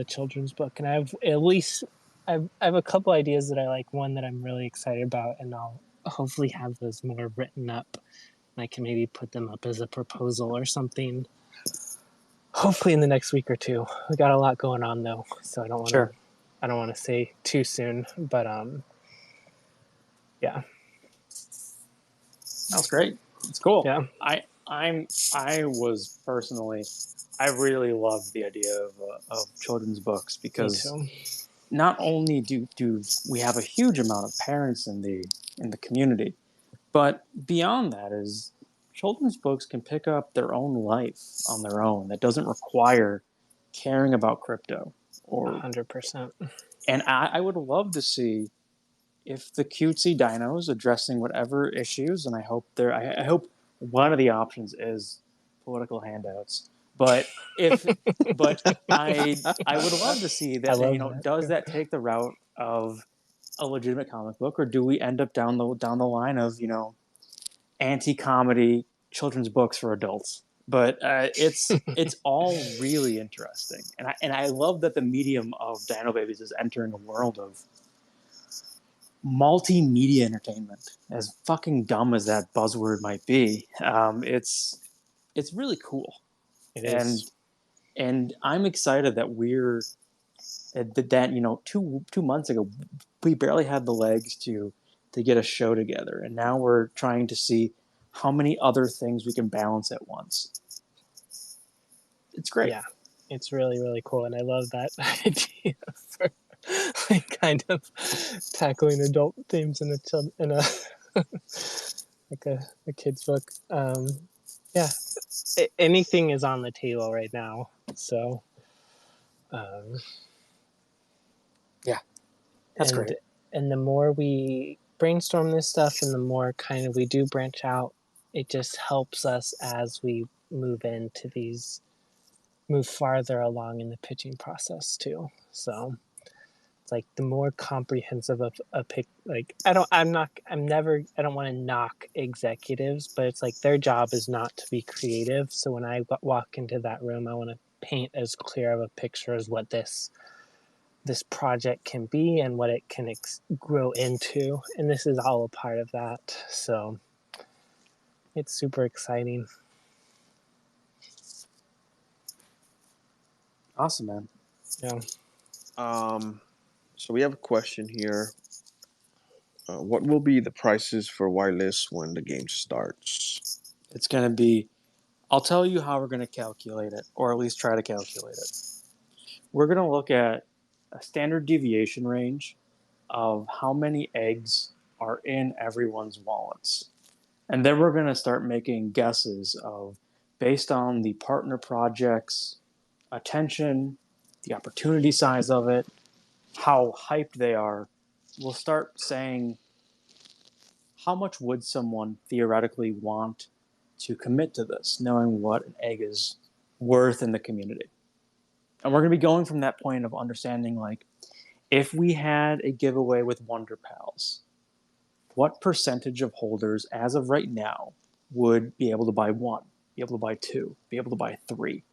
children's book, and I have a couple ideas that I like. One that I'm really excited about, and I'll hopefully have those more written up. I can maybe put them up as a proposal or something. Hopefully in the next week or two. We got a lot going on though, so I don't want to say too soon, but yeah. That's great. It's cool. Yeah. I was personally, I really love the idea of children's books because not only do we have a huge amount of parents in the community, but beyond that is children's books can pick up their own life on their own. That doesn't require caring about crypto or 100%. And I would love to see if the cutesy dinos addressing whatever issues, and I hope one of the options is political handouts. But I would love to see that. Does that take the route of a legitimate comic book, or do we end up down the line of anti-comedy children's books for adults? But it's all really interesting, and I love that the medium of Dino Babies is entering a world of multimedia entertainment. As fucking dumb as that buzzword might be, it's really cool. It is. And I'm excited that we're that 2 months ago we barely had the legs to get a show together, and now we're trying to see how many other things we can balance at once. It's great. Yeah, it's really, really cool, and I love that idea for like kind of tackling adult themes in a like a kid's book. Yeah, anything is on the table right now. So, yeah, that's great. And the more we brainstorm this stuff, and the more kind of we do branch out, it just helps us as we move farther along in the pitching process too. So it's like the more comprehensive a pick, like I don't want to knock executives, but it's like their job is not to be creative. So when I walk into that room, I want to paint as clear of a picture as what this project can be and what it can grow into. And this is all a part of that. So it's super exciting. Awesome, man. Yeah. So we have a question here. What will be the prices for wireless when the game starts? It's going to be, I'll tell you how we're going to calculate it, or at least try to calculate it. We're going to look at a standard deviation range of how many eggs are in everyone's wallets. And then we're going to start making guesses of, based on the partner project's attention, the opportunity size of it, how hyped they are, we'll start saying, how much would someone theoretically want to commit to this, knowing what an egg is worth in the community? And we're going to be going from that point of understanding, like, if we had a giveaway with Wonder Pals, what percentage of holders as of right now would be able to buy one, be able to buy two, be able to buy three?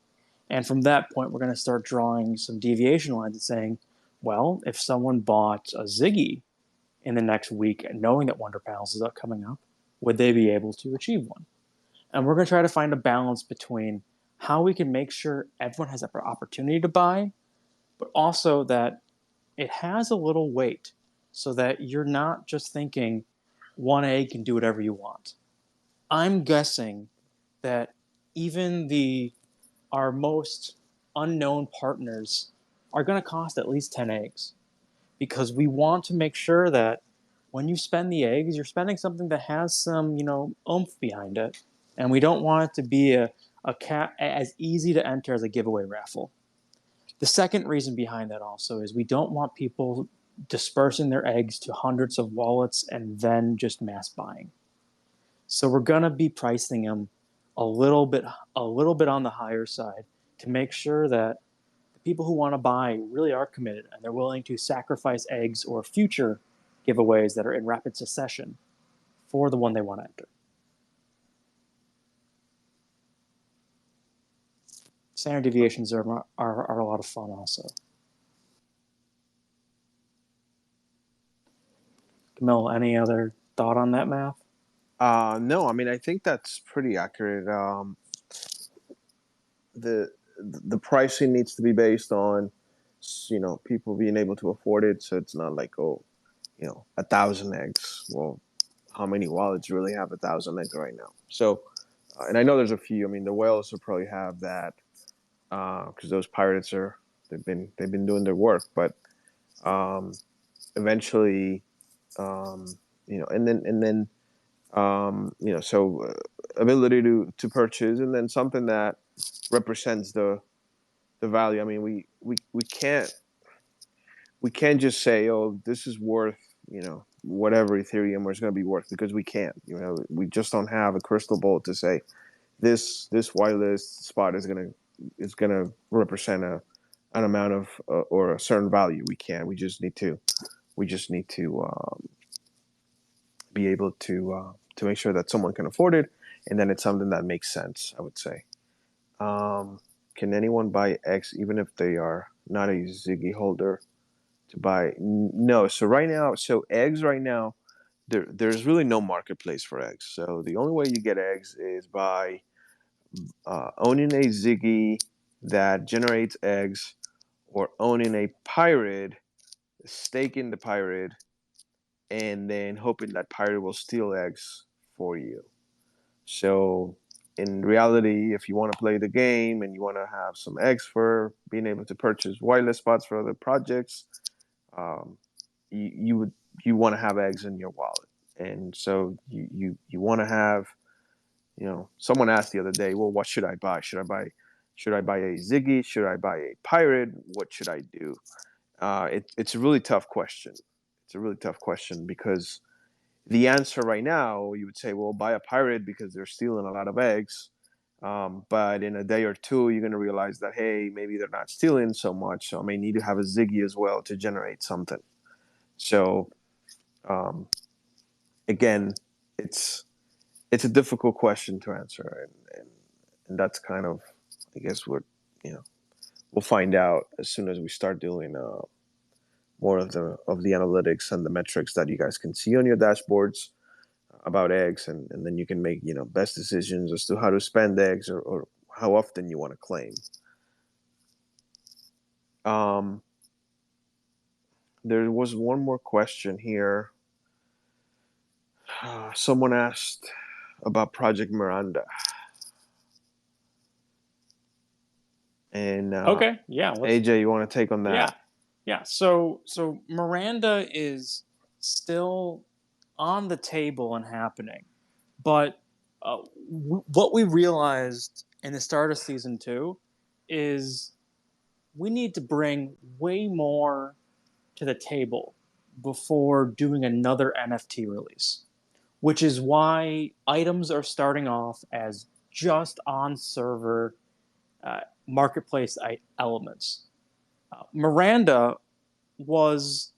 And from that point, we're going to start drawing some deviation lines and saying, well, if someone bought a Ziggy in the next week, knowing that Wonder Pals is coming up, would they be able to achieve one? And we're going to try to find a balance between how we can make sure everyone has an opportunity to buy, but also that it has a little weight so that you're not just thinking one egg can do whatever you want. I'm guessing that even our most unknown partners are going to cost at least 10 eggs, because we want to make sure that when you spend the eggs, you're spending something that has some, oomph behind it. And we don't want it to be as easy to enter as a giveaway raffle. The second reason behind that also is we don't want people dispersing their eggs to hundreds of wallets and then just mass buying. So we're going to be pricing them a little bit on the higher side to make sure that the people who want to buy really are committed and they're willing to sacrifice eggs or future giveaways that are in rapid succession for the one they want to enter. Standard deviations are a lot of fun also. Camille, any other thought on that math? No, I mean I think that's pretty accurate. The pricing needs to be based on people being able to afford it, so it's not like 1,000 eggs. Well, how many wallets really have 1,000 eggs right now? So, and I know there's a few. I mean, the whales will probably have that because those pirates they've been doing their work, but eventually, so ability to purchase, and then something that represents the value. I mean, we can't just say, oh, this is worth whatever Ethereum is going to be worth, because we can't. We just don't have a crystal ball to say this wireless spot is gonna represent an amount of or a certain value. We can't. We just need to be able to make sure that someone can afford it, and then it's something that makes sense, I would say. Can anyone buy X even if they are not a Ziggy holder to buy? No. So eggs right now, there's really no marketplace for eggs. So the only way you get eggs is by owning a Ziggy that generates eggs, or owning a pirate, staking the pirate, and then hoping that pirate will steal eggs for you. So in reality, if you want to play the game and you want to have some eggs for being able to purchase wireless spots for other projects, you want to have eggs in your wallet. And so you want to have, someone asked the other day, well, what should I buy? Should I buy a Ziggy? Should I buy a pirate? What should I do? It's a really tough question. It's a really tough question because the answer right now, you would say, well, buy a pirate because they're stealing a lot of eggs. But in a day or two, you're going to realize that, hey, maybe they're not stealing so much. So I may need to have a Ziggy as well to generate something. So again, it's a difficult question to answer. And that's kind of, I guess, what, we'll find out as soon as we start doing more of the analytics and the metrics that you guys can see on your dashboards about eggs, and then you can make best decisions as to how to spend eggs, or how often you want to claim. Um, there was one more question here. Someone asked about Project Miranda, and Okay, yeah, AJ, you want to take on that? yeah. So Miranda is still on the table and happening, but what we realized in the start of season 2 is we need to bring way more to the table before doing another NFT release, which is why items are starting off as just on server marketplace elements. Miranda was,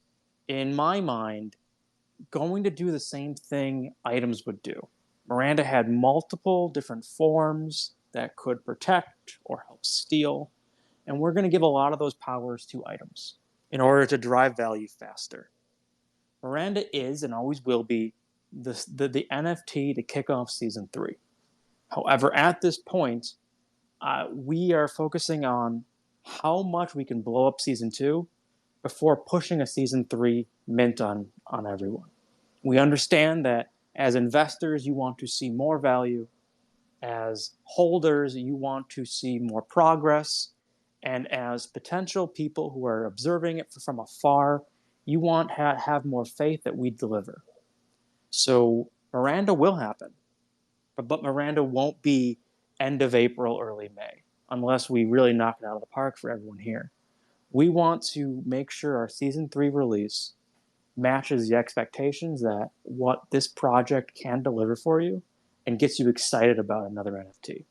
in my mind, going to do the same thing items would do. Miranda had multiple different forms that could protect or help steal, and we're going to give a lot of those powers to items in order to drive value faster. Miranda is and always will be the NFT to kick off season 3. However, at this point, we are focusing on how much we can blow up season 2 before pushing a season 3 mint on everyone. We understand that as investors, you want to see more value. As holders, you want to see more progress. And as potential people who are observing it from afar, you want to have more faith that we deliver. So Miranda will happen, but Miranda won't be end of April, early May, unless we really knock it out of the park for everyone here. We want to make sure our season 3 release matches the expectations that what this project can deliver for you and gets you excited about another NFT.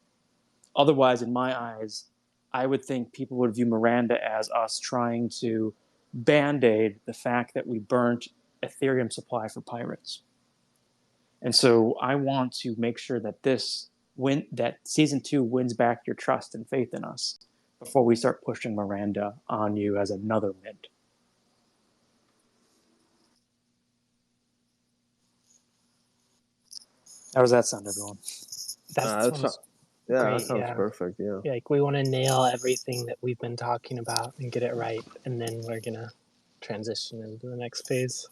Otherwise, in my eyes, I would think people would view Miranda as us trying to band-aid the fact that we burnt Ethereum supply for pirates. And so I want to make sure that that season 2 wins back your trust and faith in us before we start pushing Miranda on you as another mint. How does that sound, everyone? That sounds great. That sounds perfect. Yeah. Like we want to nail everything that we've been talking about and get it right, and then we're gonna transition into the next phase.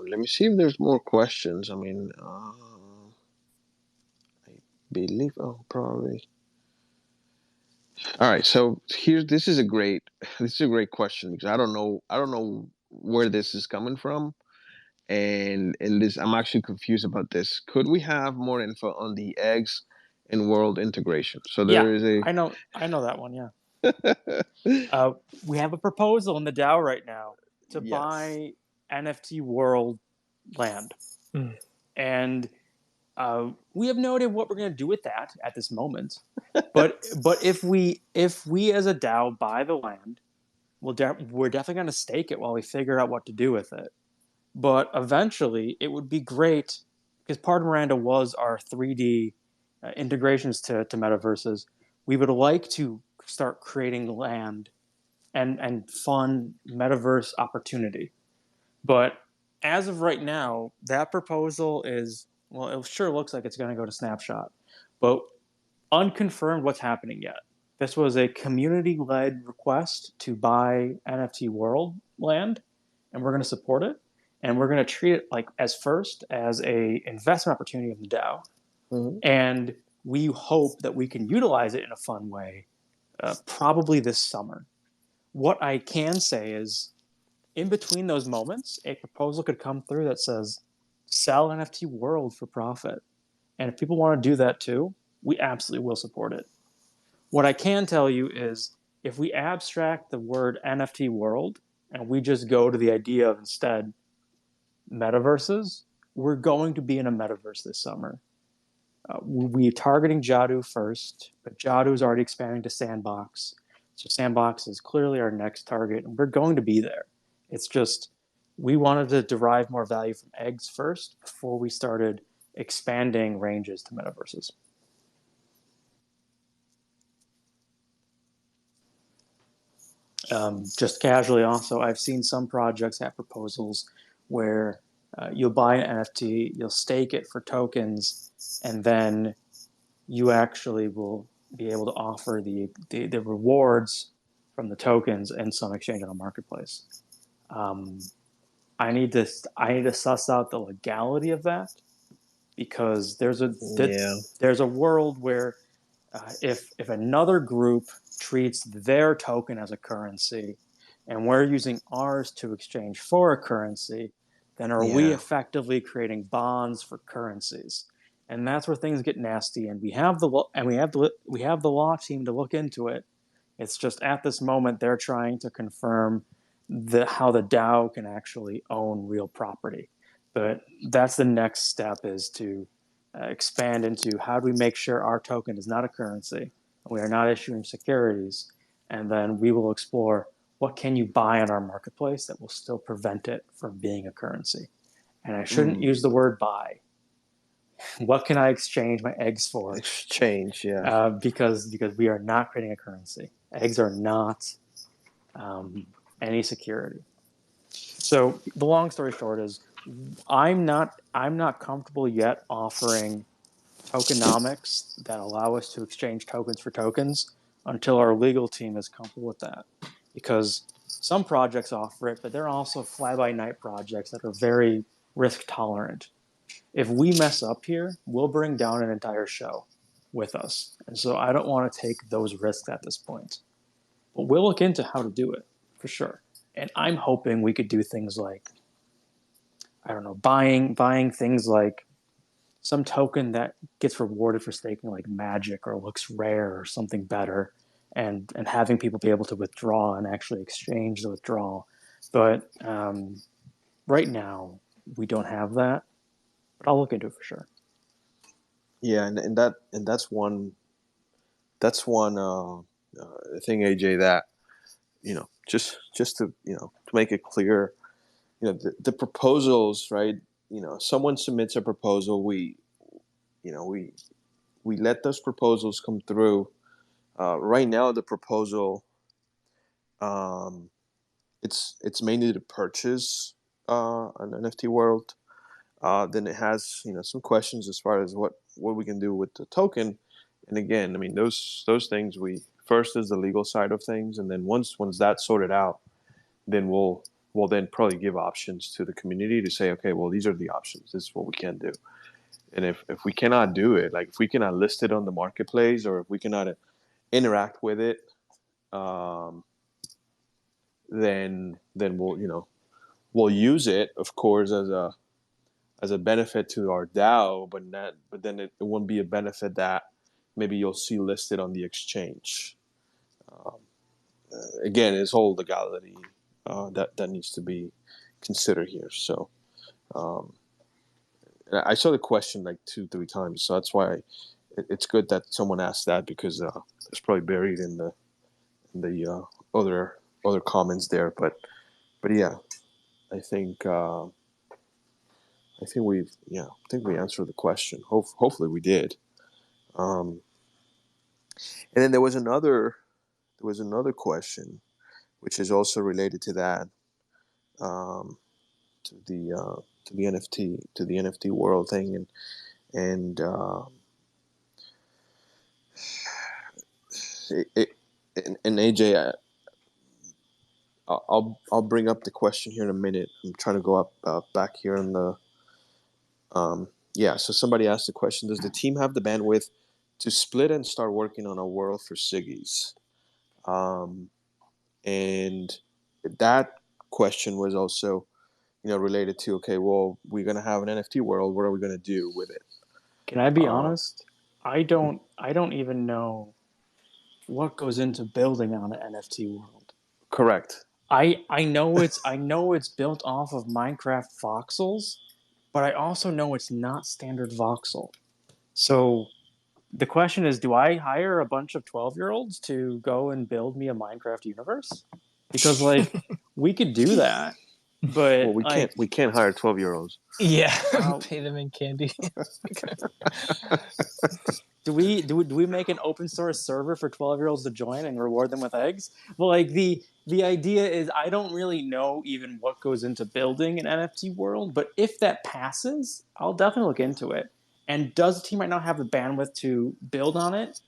Let me see if there's more questions. I mean, I believe. Oh, probably. All right. So this is a great question because I don't know where this is coming from, and this I'm actually confused about this. Could we have more info on the eggs and world integration? So Yeah, there is a. I know that one. Yeah. We have a proposal in the DAO right now to Yes. buy NFT world land, and we have no idea what we're going to do with that at this moment. But if we as a DAO buy the land, we're definitely going to stake it while we figure out what to do with it. But eventually, it would be great because part of Miranda was our 3D integrations to metaverses. We would like to start creating land and fun metaverse opportunity. But as of right now, that proposal is, well, it sure looks like it's going to go to Snapshot, but unconfirmed what's happening yet. This was a community-led request to buy NFT World land, and we're going to support it, and we're going to treat it like as a investment opportunity of the DAO, and we hope that we can utilize it in a fun way, probably this summer. What I can say is, in between those moments, a proposal could come through that says, sell NFT World for profit. And if people want to do that too, we absolutely will support it. What I can tell you is, if we abstract the word NFT World and we just go to the idea of instead metaverses, we're going to be in a metaverse this summer. We're targeting Jadu first, but Jadu is already expanding to Sandbox. So Sandbox is clearly our next target, and we're going to be there. It's just we wanted to derive more value from eggs first before we started expanding ranges to metaverses. Just casually also, I've seen some projects have proposals where you'll buy an NFT, you'll stake it for tokens, and then you actually will be able to offer the rewards from the tokens in some exchange on a marketplace. I need to suss out the legality of that, because there's a world where if another group treats their token as a currency and we're using ours to exchange for a currency, then are we effectively creating bonds for currencies? And that's where things get nasty. And we have the law team to look into it. It's just at this moment they're trying to confirm how the DAO can actually own real property. But that's the next step, is to expand into how do we make sure our token is not a currency, we are not issuing securities, and then we will explore what can you buy on our marketplace that will still prevent it from being a currency. And I shouldn't use the word buy. What can I exchange my eggs for? Exchange, because we are not creating a currency. Eggs are not any security. So the long story short is, I'm not comfortable yet offering tokenomics that allow us to exchange tokens for tokens until our legal team is comfortable with that. Because some projects offer it, but they're also fly-by-night projects that are very risk tolerant. If we mess up here, we'll bring down an entire show with us. And so I don't want to take those risks at this point. But we'll look into how to do it, for sure. And I'm hoping we could do things like, I don't know, buying things like some token that gets rewarded for staking, like magic, or looks rare or something better, and having people be able to withdraw and actually exchange the withdrawal. But right now we don't have that, but I'll look into it for sure. Yeah, and that's one thing, AJ, that just to to make it clear, the proposals, right? Someone submits a proposal, we let those proposals come through. Right now, the proposal, it's mainly to purchase an NFT world. Then it has some questions as far as what we can do with the token. And again, I mean, those things, we first is the legal side of things, and then once that's sorted out, then we'll then probably give options to the community to say, okay, well, these are the options. This is what we can do. And if we cannot do it, like if we cannot list it on the marketplace, or if we cannot interact with it, then we'll use it, of course, as a benefit to our DAO, but then it won't be a benefit that maybe you'll see listed on the exchange. Again, it's whole legality that needs to be considered here. So I saw the question like 2-3 times, so that's why it's good that someone asked that, because it's probably buried in the other comments there. But yeah, I think we answered the question. Hopefully we did. And then there was another question, which is also related to that, to the NFT world thing, and AJ, I'll bring up the question here in a minute. I'm trying to go up back here in the So somebody asked the question: does the team have the bandwidth to split and start working on a world for Siggies? And that question was also related to, okay, well, we're gonna have an NFT world. What are we gonna do with it? Can I be honest? I don't even know what goes into building on an NFT world. Correct. I know it's built off of Minecraft voxels, but I also know it's not standard voxel. So the question is, do I hire a bunch of 12-year-olds to go and build me a Minecraft universe? Because we could do that, but we can't hire 12-year-olds. Yeah, pay them in candy. Do we make an open source server for 12-year-olds to join and reward them with eggs? Well, the idea is, I don't really know even what goes into building an NFT world, but if that passes, I'll definitely look into it. And does the team right now have the bandwidth to build on it?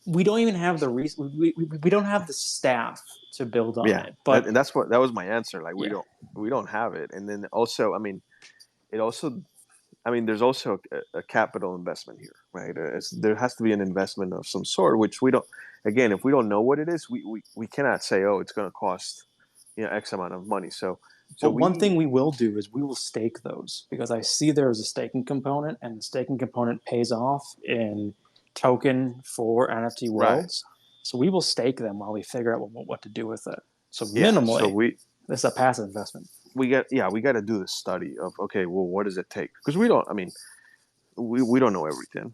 We don't even have the we don't have the staff to build on it. But and that was my answer. Like yeah, we don't have it. And then also, I mean, it also, I mean, there's also a capital investment here, right? There has to be an investment of some sort, which we don't. Again, if we don't know what it is, we cannot say, oh, it's going to cost, X amount of money. So but one thing we will do is we will stake those, because I see there is a staking component, and the staking component pays off in token for NFT right, worlds. So we will stake them while we figure out what to do with it. So yeah. So minimally, this is a passive investment. we got to do the study of, okay, well, what does it take? Because we don't. I mean, we don't know everything.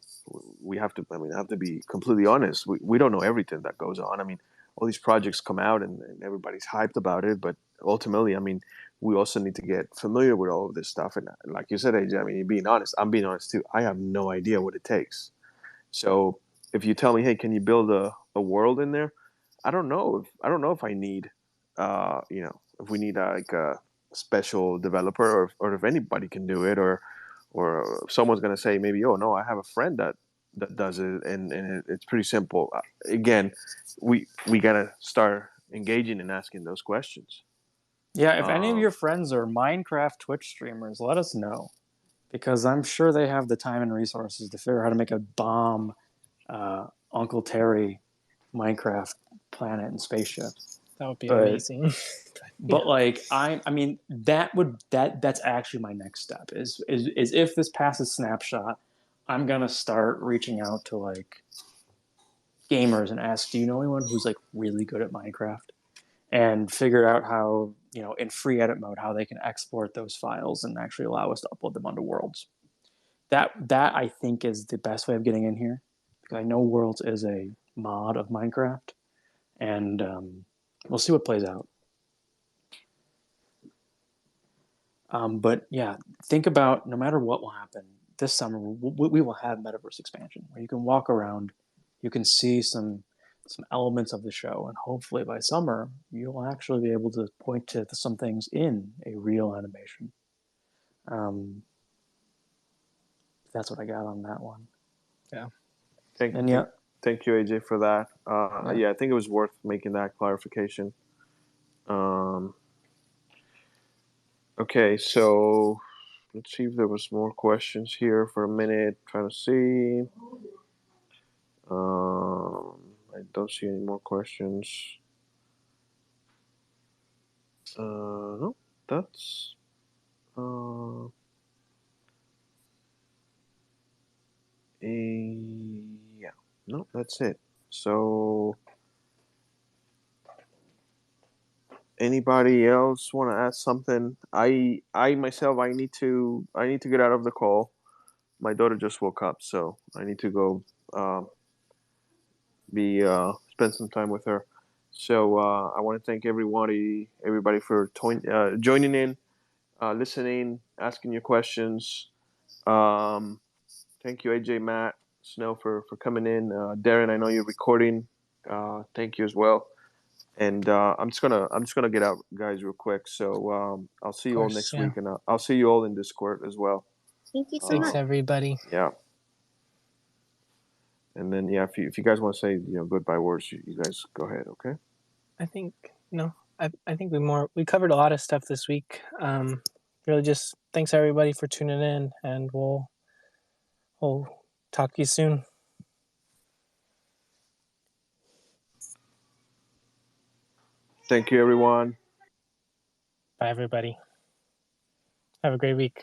We have to. I mean, I have to be completely honest. We don't know everything that goes on. I mean, all these projects come out and everybody's hyped about it, but ultimately, I mean, we also need to get familiar with all of this stuff. And like you said, AJ, I mean, I'm being honest too. I have no idea what it takes. So if you tell me, hey, can you build a world in there? I don't know if I need, if we need like a special developer, or if anybody can do it, or if someone's gonna say maybe, oh no, I have a friend that does it, and it's pretty simple. Again, we gotta start engaging and asking those questions. Yeah, if any of your friends are Minecraft Twitch streamers, let us know, because I'm sure they have the time and resources to figure out how to make a bomb Uncle Terry Minecraft planet and spaceship. That would be But amazing. but like I mean that's actually my next step is if this passes snapshot, I'm gonna start reaching out to like gamers and ask, do you know anyone who's like really good at Minecraft? And figure out how, in free edit mode, how they can export those files and actually allow us to upload them onto Worlds. That I think is the best way of getting in here, because I know Worlds is a mod of Minecraft, and we'll see what plays out. But yeah, think about, no matter what will happen this summer, we will have metaverse expansion where you can walk around, you can see some elements of the show, and hopefully by summer you'll actually be able to point to some things in a real animation. That's what I got on that one. Yeah. Thank you, AJ, for that. I think it was worth making that clarification. Okay, so let's see if there was more questions here for a minute. Trying to see. I don't see any more questions. No, that's. Yeah, no, that's it. So, anybody else want to ask something? I myself, I need to get out of the call. My daughter just woke up, so I need to go spend some time with her. So I want to thank everybody for joining in, listening, asking your questions. Thank you, AJ, Matt, Snow, for coming in. Darren, I know you're recording. Thank you as well. And I'm just gonna get out, guys, real quick. So I'll see you all next week, and I'll see you all in Discord as well. Thank you so Thanks, much. everybody. Yeah. And then if you guys want to say goodbye words, you guys go ahead. Okay. I think I think we covered a lot of stuff this week. Really, just thanks everybody for tuning in, and we'll talk to you soon. Thank you, everyone. Bye, everybody. Have a great week.